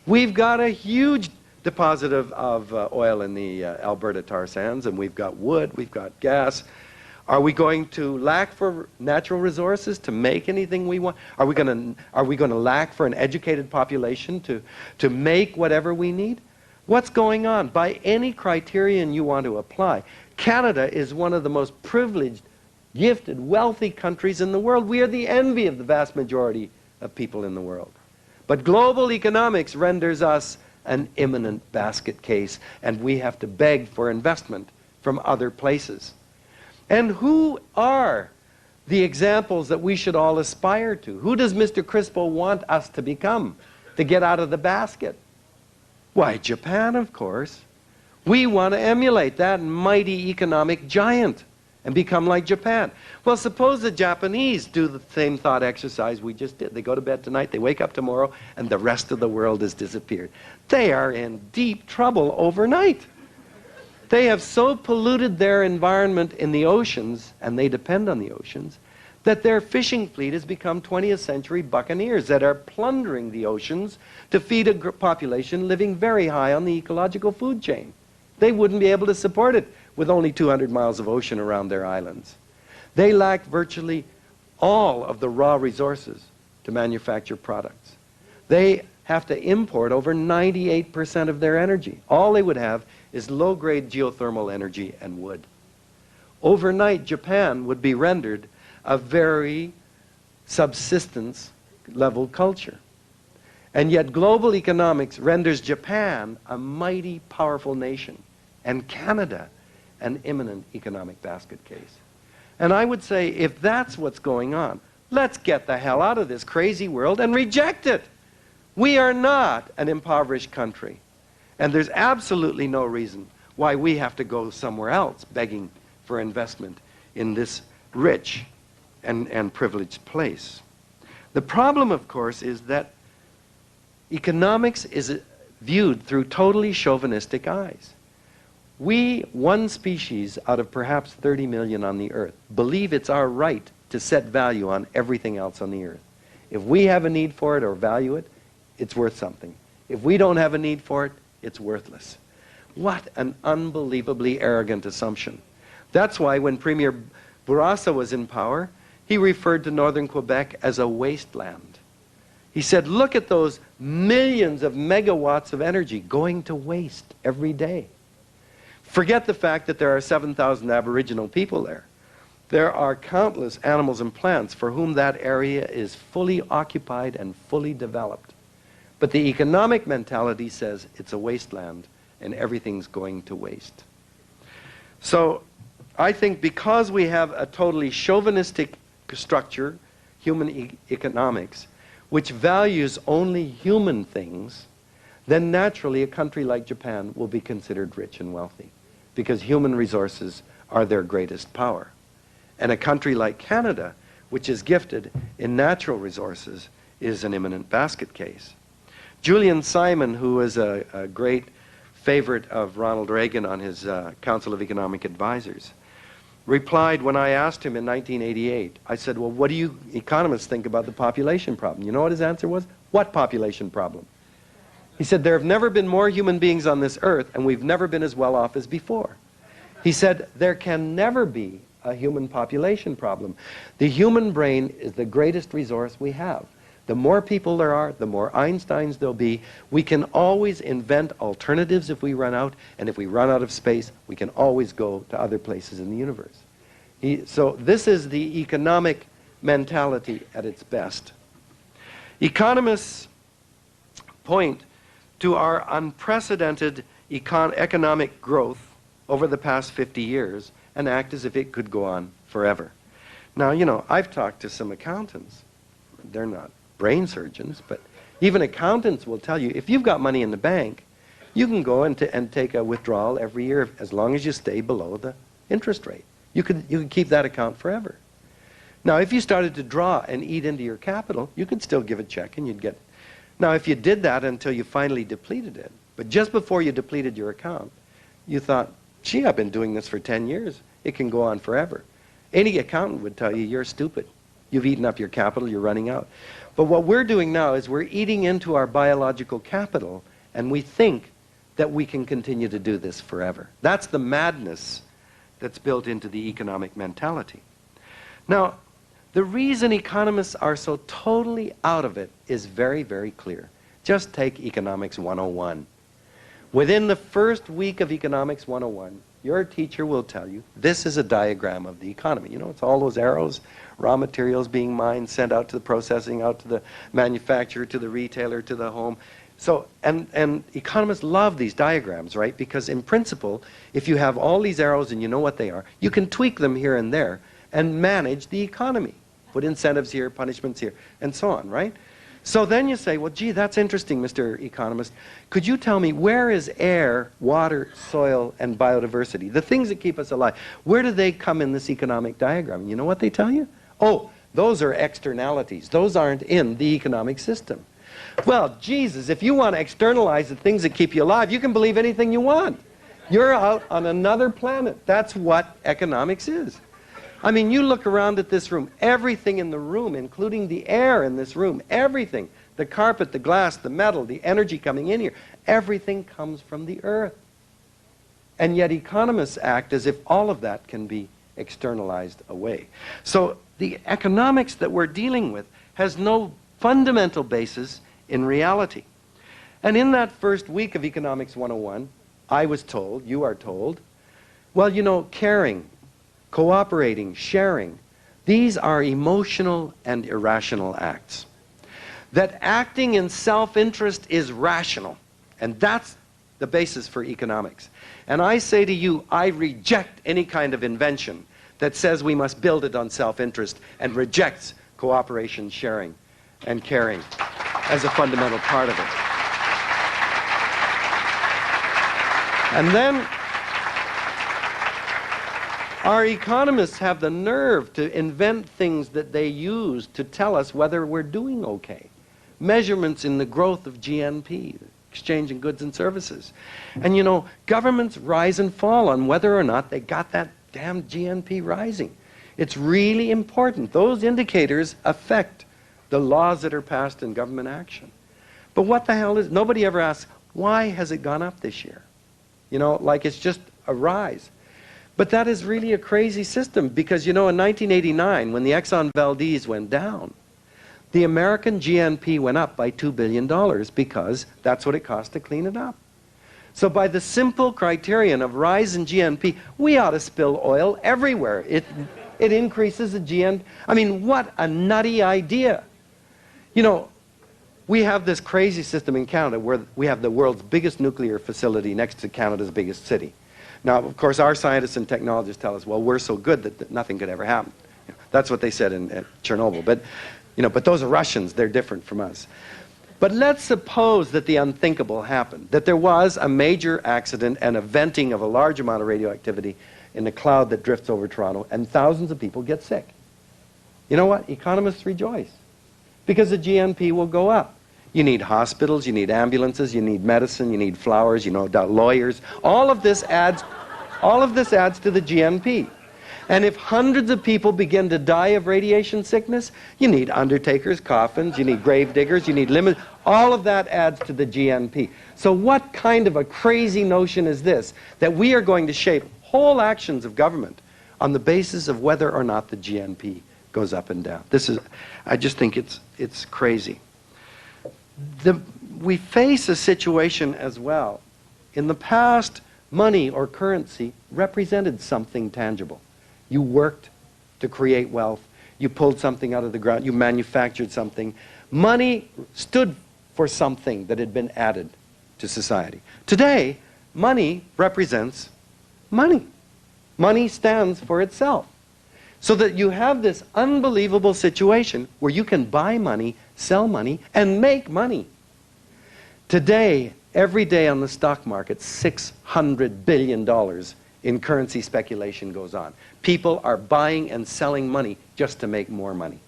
We've got a huge deposit of oil in the Alberta tar sands, and we've got wood, we've got gas. Are we going to lack for natural resources to make anything we want? Are we going to lack for an educated population to make whatever we need? What's going on? By any criterion you want to apply, Canada is one of the most privileged, gifted, wealthy countries in the world. We are the envy of the vast majority of people in the world. But global economics renders us an imminent basket case, and we have to beg for investment from other places. And who are the examples that we should all aspire to? Who does Mr. Crispo want us to become to get out of the basket? Why, Japan, of course. We want to emulate that mighty economic giant and become like Japan. Well, suppose the Japanese do the same thought exercise we just did. They go to bed tonight, they wake up tomorrow, and the rest of the world has disappeared. They are in deep trouble overnight. They have so polluted their environment in the oceans, and they depend on the oceans, that their fishing fleet has become 20th century buccaneers that are plundering the oceans to feed a population living very high on the ecological food chain. They wouldn't be able to support it with only 200 miles of ocean around their islands. They lack virtually all of the raw resources to manufacture products. They have to import over 98% of their energy. All they would have is low-grade geothermal energy and wood. Overnight, Japan would be rendered a very subsistence-level culture. And yet global economics renders Japan a mighty, powerful nation, and Canada an imminent economic basket case. And I would say, if that's what's going on, let's get the hell out of this crazy world and reject it. We are not an impoverished country. And there's absolutely no reason why we have to go somewhere else begging for investment in this rich and privileged place. The problem, of course, is that economics is viewed through totally chauvinistic eyes. We, one species out of perhaps 30 million on the earth, believe it's our right to set value on everything else on the earth. If we have a need for it or value it, it's worth something. If we don't have a need for it, it's worthless. What an unbelievably arrogant assumption. That's why when Premier Bourassa was in power, he referred to northern Quebec as a wasteland. He said, look at those millions of megawatts of energy going to waste every day. Forget the fact that there are 7,000 Aboriginal people there. There are countless animals and plants for whom that area is fully occupied and fully developed. But the economic mentality says it's a wasteland and everything's going to waste. So I think because we have a totally chauvinistic structure, human economics, which values only human things, then naturally a country like Japan will be considered rich and wealthy because human resources are their greatest power. And a country like Canada, which is gifted in natural resources, is an imminent basket case. Julian Simon, who was a great favorite of Ronald Reagan on his Council of Economic Advisors, replied when I asked him in 1988, I said, well, what do you economists think about the population problem? You know what his answer was? What population problem? He said, there have never been more human beings on this earth, and we've never been as well off as before. He said, there can never be a human population problem. The human brain is the greatest resource we have. The more people there are, the more Einsteins there'll be. We can always invent alternatives if we run out, and if we run out of space, we can always go to other places in the universe. So this is the economic mentality at its best. Economists point to our unprecedented economic growth over the past 50 years and act as if it could go on forever. Now, you know, I've talked to some accountants. They're not brain surgeons, but even accountants will tell you, if you've got money in the bank, you can go and take a withdrawal every year as long as you stay below the interest rate. You could keep that account forever. Now, if you started to draw and eat into your capital, you could still give a check and you'd get... Now, if you did that until you finally depleted it, but just before you depleted your account, you thought, gee, I've been doing this for 10 years. It can go on forever. Any accountant would tell you, you're stupid. You've eaten up your capital, you're running out. But what we're doing now is we're eating into our biological capital, and we think that we can continue to do this forever. That's the madness that's built into the economic mentality. Now, the reason economists are so totally out of it is very, very clear. Just take Economics 101. Within the first week of Economics 101, your teacher will tell you, this is a diagram of the economy. You know, it's all those arrows, raw materials being mined, sent out to the processing, out to the manufacturer, to the retailer, to the home. So, and economists love these diagrams, right? Because in principle, if you have all these arrows and you know what they are, you can tweak them here and there and manage the economy. Put incentives here, punishments here, and so on, right? So then you say, well, gee, that's interesting, Mr. Economist. Could you tell me, where is air, water, soil, and biodiversity? The things that keep us alive. Where do they come in this economic diagram? You know what they tell you? Oh, those are externalities. Those aren't in the economic system. Well, Jesus, if you want to externalize the things that keep you alive, you can believe anything you want. You're out on another planet. That's what economics is. I mean, you look around at this room, everything in the room, including the air in this room, everything, the carpet, the glass, the metal, the energy coming in here, everything comes from the earth. And yet economists act as if all of that can be externalized away. So the economics that we're dealing with has no fundamental basis in reality. And in that first week of Economics 101, I was told, you are told, well, you know, caring, cooperating, sharing, these are emotional and irrational acts. That acting in self-interest is rational, and that's the basis for economics. And I say to you, I reject any kind of invention that says we must build it on self-interest and rejects cooperation, sharing, and caring as a fundamental part of it. And then our economists have the nerve to invent things that they use to tell us whether we're doing okay. Measurements in the growth of GNP, exchange in goods and services. And you know, governments rise and fall on whether or not they got that damn GNP rising. It's really important. Those indicators affect the laws that are passed in government action. But what the hell is, nobody ever asks, why has it gone up this year? You know, like it's just a rise. But that is really a crazy system because, you know, in 1989, when the Exxon Valdez went down, the American GNP went up by $2 billion because that's what it cost to clean it up. So by the simple criterion of rise in GNP, we ought to spill oil everywhere. It increases the GNP. I mean, what a nutty idea. You know, we have this crazy system in Canada where we have the world's biggest nuclear facility next to Canada's biggest city. Now, of course, our scientists and technologists tell us, well, we're so good that nothing could ever happen. You know, that's what they said at Chernobyl. But, you know, but those are Russians. They're different from us. But let's suppose that the unthinkable happened, that there was a major accident and a venting of a large amount of radioactivity in the cloud that drifts over Toronto, and thousands of people get sick. You know what? Economists rejoice because the GNP will go up. You need hospitals, you need ambulances, you need medicine, you need flowers, you know, lawyers. All of this adds to the GNP. And if hundreds of people begin to die of radiation sickness, you need undertakers, coffins, you need grave diggers, you need limits. All of that adds to the GNP. So what kind of a crazy notion is this, that we are going to shape whole actions of government on the basis of whether or not the GNP goes up and down? This is, I just think it's crazy. We face a situation as well. In the past, money or currency represented something tangible. You worked to create wealth. You pulled something out of the ground. You manufactured something. Money stood for something that had been added to society. Today, money represents money. Money stands for itself. So that you have this unbelievable situation where you can buy money, sell money, and make money. Today, every day on the stock market, $600 billion in currency speculation goes on. People are buying and selling money just to make more money.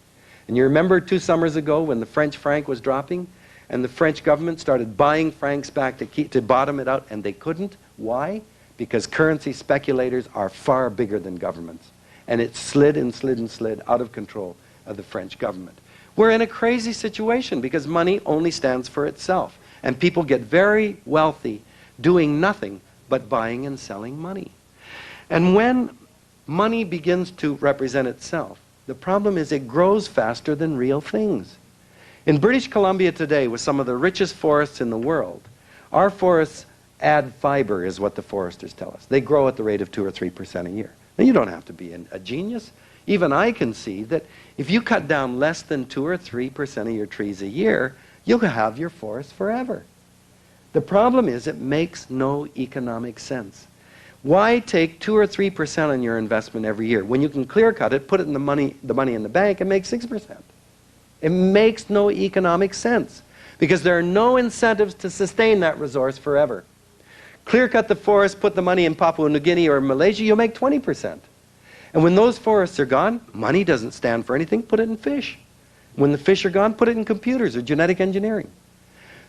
And you remember 2 summers ago when the French franc was dropping and the French government started buying francs back to bottom it out, and they couldn't? Why? Because currency speculators are far bigger than governments. And it slid and slid and slid out of control of the French government. We're in a crazy situation because money only stands for itself. And people get very wealthy doing nothing but buying and selling money. And when money begins to represent itself. The problem is it grows faster than real things. In British Columbia today, with some of the richest forests in the world, our forests add fiber, is what the foresters tell us. They grow at the rate of 2 or 3% a year. Now, you don't have to be a genius. Even I can see that if you cut down less than 2 or 3% of your trees a year, you'll have your forest forever. The problem is it makes no economic sense. Why take 2 or 3% on your investment every year when you can clear cut it, put it in the money in the bank, and make 6%? It makes no economic sense because there are no incentives to sustain that resource forever. Clear cut the forest, put the money in Papua New Guinea or Malaysia, you'll make 20%. And when those forests are gone, money doesn't stand for anything, put it in fish. When the fish are gone, put it in computers or genetic engineering.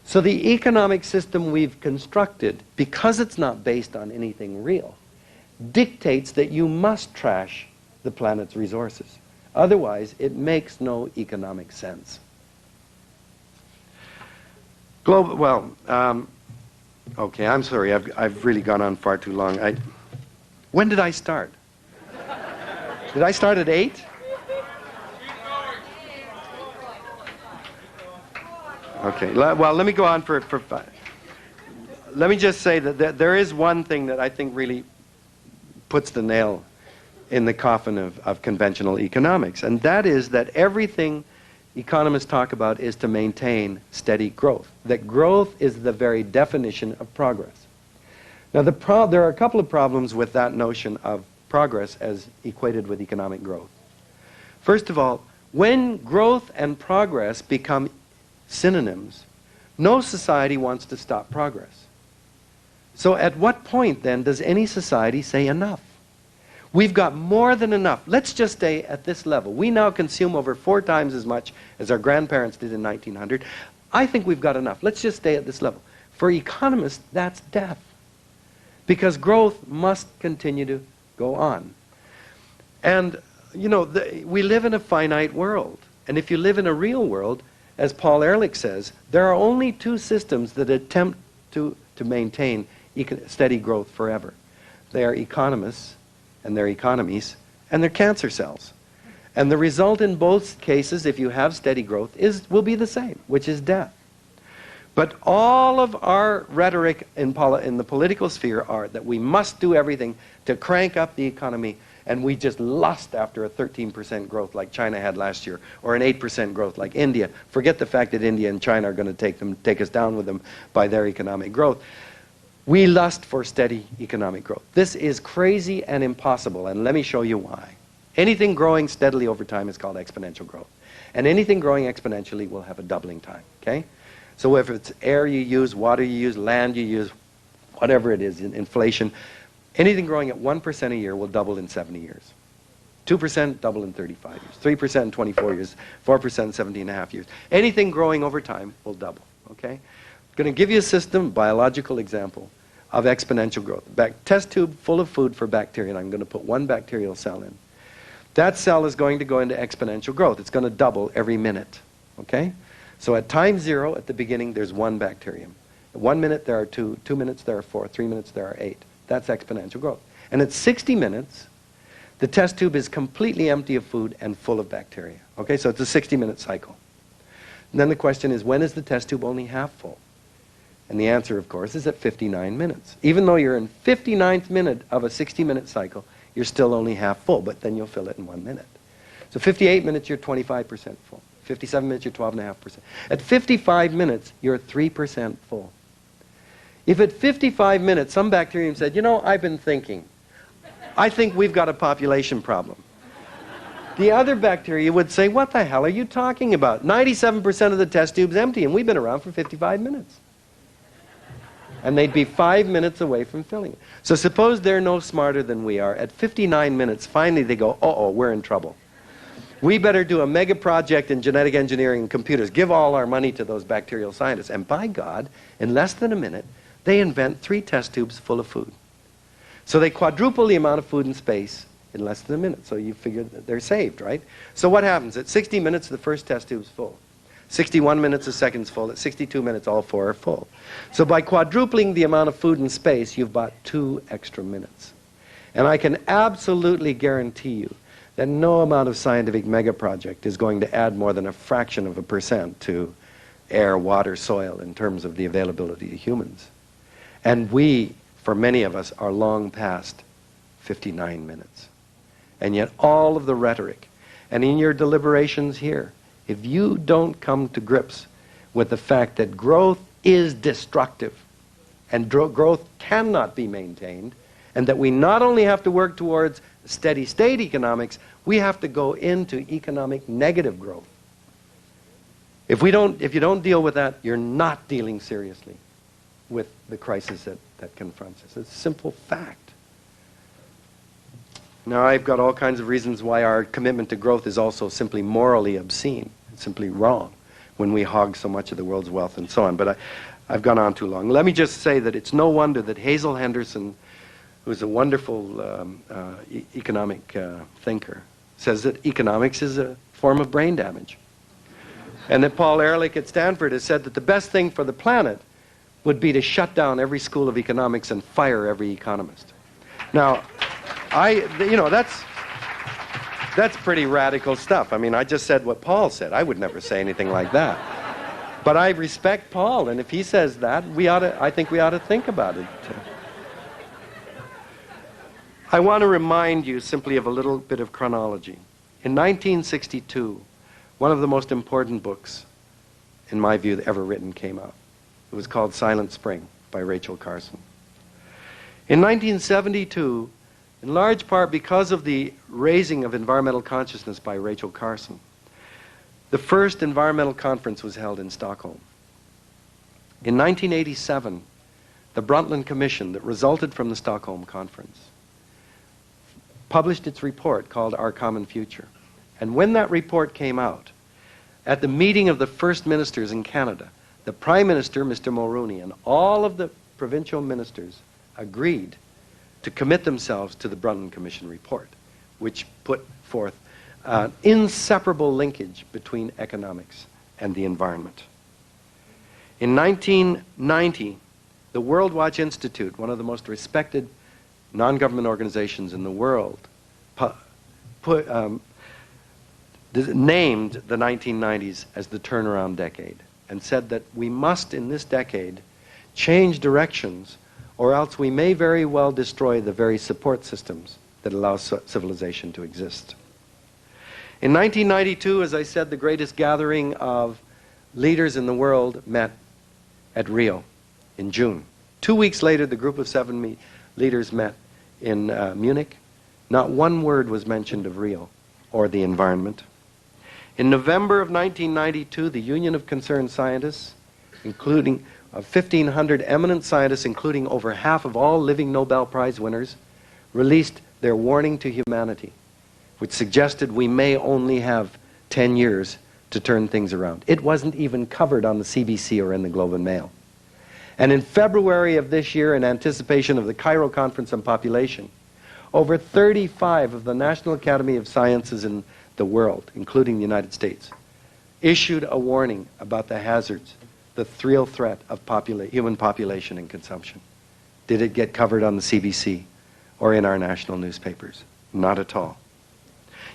So the economic system we've constructed, because it's not based on anything real, dictates that you must trash the planet's resources. Otherwise, it makes no economic sense. Okay, I'm sorry, I've really gone on far too long. When did I start? Did I start at 8? Okay, well, let me go on for 5. Let me just say that there is one thing that I think really puts the nail in the coffin of conventional economics, and that is that everything economists talk about is to maintain steady growth. That growth is the very definition of progress. Now, there are a couple of problems with that notion of progress as equated with economic growth. First of all, when growth and progress become synonyms, no society wants to stop progress. So at what point then does any society say enough? We've got more than enough. Let's just stay at this level. We now consume over 4 times as much as our grandparents did in 1900. I think we've got enough. Let's just stay at this level. For economists, that's death. Because growth must continue to go on. And, you know, we live in a finite world. And if you live in a real world, as Paul Ehrlich says, there are only 2 systems that attempt to maintain steady growth forever. They are economists and their economies, and their cancer cells. And the result in both cases, if you have steady growth, will be the same, which is death. But all of our rhetoric in the political sphere are that we must do everything to crank up the economy, and we just lust after a 13% growth like China had last year, or an 8% growth like India. Forget the fact that India and China are going to take us down with them by their economic growth. We lust for steady economic growth. This is crazy and impossible, and let me show you why. Anything growing steadily over time is called exponential growth. And anything growing exponentially will have a doubling time, okay? So if it's air you use, water you use, land you use, whatever it is, inflation, anything growing at 1% a year will double in 70 years. 2% double in 35 years. 3% in 24 years. 4% in 17 and a half years. Anything growing over time will double, okay? I'm going to give you a system, biological example, of exponential growth. Test tube full of food for bacteria, and I'm going to put 1 bacterial cell in. That cell is going to go into exponential growth. It's going to double every minute, okay? So at time 0, at the beginning, there's 1 bacterium. At 1 minute, there are 2. 2 minutes, there are 4. 3 minutes, there are 8. That's exponential growth. And at 60 minutes, the test tube is completely empty of food and full of bacteria. Okay, so it's a 60-minute cycle. And then the question is, when is the test tube only half full? And the answer, of course, is at 59 minutes. Even though you're in 59th minute of a 60-minute cycle, you're still only half full, but then you'll fill it in 1 minute. So 58 minutes, you're 25% full. 57 minutes, you're 12.5%. At 55 minutes, you're 3% full. If at 55 minutes, some bacterium said, you know, I've been thinking. I think we've got a population problem. The other bacteria would say, what the hell are you talking about? 97% of the test tube's empty, and we've been around for 55 minutes. And they'd be 5 minutes away from filling it. So suppose they're no smarter than we are. At 59 minutes, finally they go, uh-oh, we're in trouble. We better do a mega project in genetic engineering and computers. Give all our money to those bacterial scientists. And by God, in less than a minute, they invent 3 test tubes full of food. So they quadruple the amount of food and space in less than a minute. So you figure that they're saved, right? So what happens? At 60 minutes, the first test tube's full. 61 minutes, the second's full. At 62 minutes, all 4 are full. So by quadrupling the amount of food and space, you've bought 2 extra minutes. And I can absolutely guarantee you that no amount of scientific megaproject is going to add more than a fraction of a percent to air, water, soil in terms of the availability to humans. And we, for many of us, are long past 59 minutes. And yet all of the rhetoric, and in your deliberations here, if you don't come to grips with the fact that growth is destructive and growth cannot be maintained, and that we not only have to work towards steady state economics, we have to go into economic negative growth. If you don't deal with that, you're not dealing seriously with the crisis that confronts us. It's a simple fact. Now, I've got all kinds of reasons why our commitment to growth is also simply morally obscene. It's simply wrong when we hog so much of the world's wealth and so on. But I've gone on too long. Let me just say that it's no wonder that Hazel Henderson, who's a wonderful economic thinker, says that economics is a form of brain damage. And that Paul Ehrlich at Stanford has said that the best thing for the planet would be to shut down every school of economics and fire every economist. Now, that's pretty radical stuff. I mean, I just said what Paul said. I would never say anything like that. But I respect Paul, and if he says that, I think we ought to think about it. I want to remind you simply of a little bit of chronology. In 1962, one of the most important books, in my view, ever written came out. It was called Silent Spring by Rachel Carson. In 1972, in large part because of the raising of environmental consciousness by Rachel Carson, the first environmental conference was held in Stockholm. In 1987, the Brundtland Commission that resulted from the Stockholm Conference published its report called Our Common Future. And when that report came out, at the meeting of the first ministers in Canada, the Prime Minister, Mr. Mulroney, and all of the provincial ministers agreed to commit themselves to the Brundtland Commission report, which put forth an inseparable linkage between economics and the environment. In 1990, the World Watch Institute, one of the most respected non-government organizations in the world, named the 1990s as the turnaround decade and said that we must, in this decade, change directions, or else we may very well destroy the very support systems that allow civilization to exist. In 1992, as I said, the greatest gathering of leaders in the world met at Rio in June. 2 weeks later, the group of 7 leaders met in Munich. Not one word was mentioned of Rio or the environment. In November of 1992, the Union of Concerned Scientists, including 1,500 eminent scientists, including over half of all living Nobel Prize winners, released their warning to humanity, which suggested we may only have 10 years to turn things around. It wasn't even covered on the CBC or in the Globe and Mail. And in February of this year, in anticipation of the Cairo Conference on Population, over 35 of the National Academy of Sciences in the world, including the United States, issued a warning about the hazards, the real threat of human population and consumption. Did it get covered on the CBC or in our national newspapers? Not at all.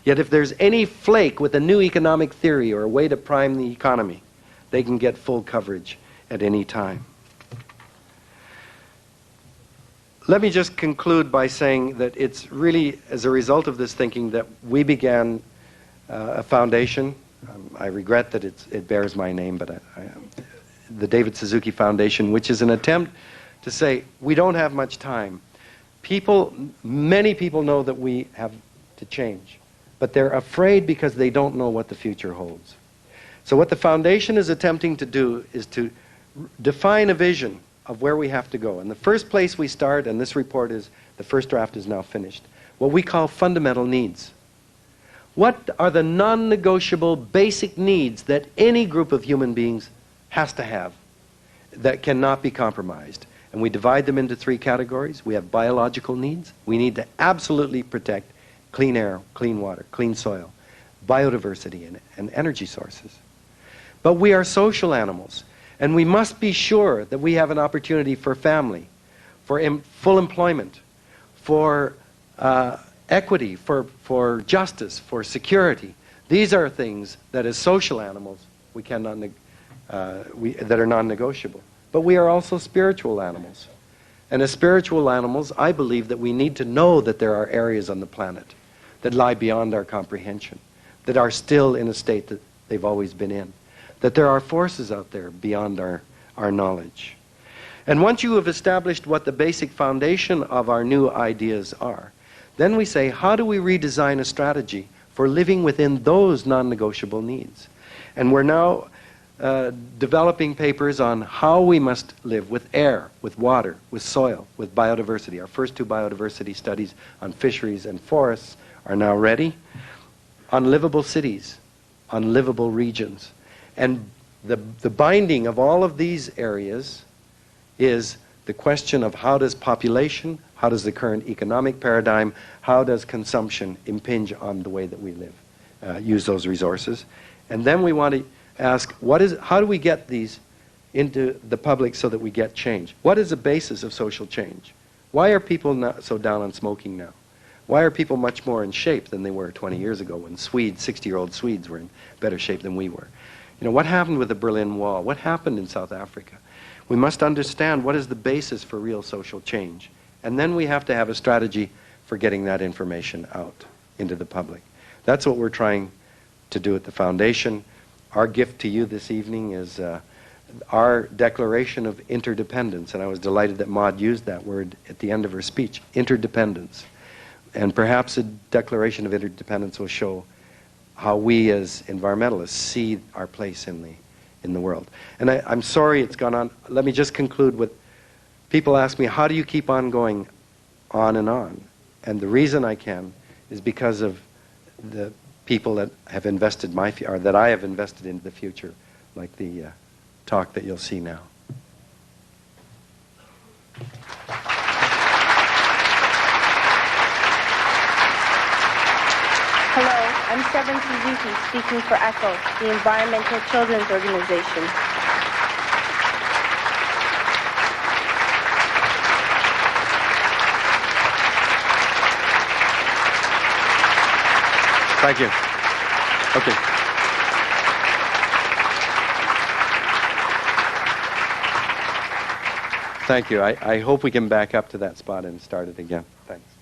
Yet if there's any flake with a new economic theory or a way to prime the economy, they can get full coverage at any time. Let me just conclude by saying that it's really as a result of this thinking that we began a foundation. I regret that it bears my name, but the David Suzuki Foundation, which is an attempt to say we don't have much time. Many people know that we have to change, but they're afraid because they don't know what the future holds. So what the foundation is attempting to do is to define a vision of where we have to go. And the first place we start, and this report is, the first draft is now finished, what we call fundamental needs. What are the non-negotiable basic needs that any group of human beings has to have that cannot be compromised? And we divide them into 3 categories. We have biological needs. We need to absolutely protect clean air, clean water, clean soil, biodiversity, and energy sources. But we are social animals. And we must be sure that we have an opportunity for family, for full employment, for equity, for justice, for security. These are things that as social animals we cannot that are non-negotiable. But we are also spiritual animals. And as spiritual animals, I believe that we need to know that there are areas on the planet that lie beyond our comprehension, that are still in a state that they've always been in, that there are forces out there beyond our knowledge. And once you have established what the basic foundation of our new ideas are, then we say, how do we redesign a strategy for living within those non-negotiable needs? And we're now developing papers on how we must live with air, with water, with soil, with biodiversity. Our first 2 biodiversity studies on fisheries and forests are now ready. On livable cities, on livable regions. And the binding of all of these areas is the question of how does population, how does the current economic paradigm, how does consumption impinge on the way that we live, use those resources. And then we want to ask, how do we get these into the public so that we get change? What is the basis of social change? Why are people not so down on smoking now? Why are people much more in shape than they were 20 years ago when 60-year-old Swedes were in better shape than we were? You know, what happened with the Berlin Wall? What happened in South Africa? We must understand what is the basis for real social change. And then we have to have a strategy for getting that information out into the public. That's what we're trying to do at the Foundation. Our gift to you this evening is our declaration of interdependence. And I was delighted that Maud used that word at the end of her speech, interdependence. And perhaps a declaration of interdependence will show how we as environmentalists see our place in the world. And I'm sorry it's gone on. Let me just conclude with, people ask me, how do you keep on going on and on? And the reason I can is because of the people that have invested or that I have invested into the future, like the talk that you'll see now. Hello, I'm Suzuki, speaking for ECHO, the Environmental Children's Organization. Thank you. Okay. Thank you. I hope we can back up to that spot and start it again. Thanks.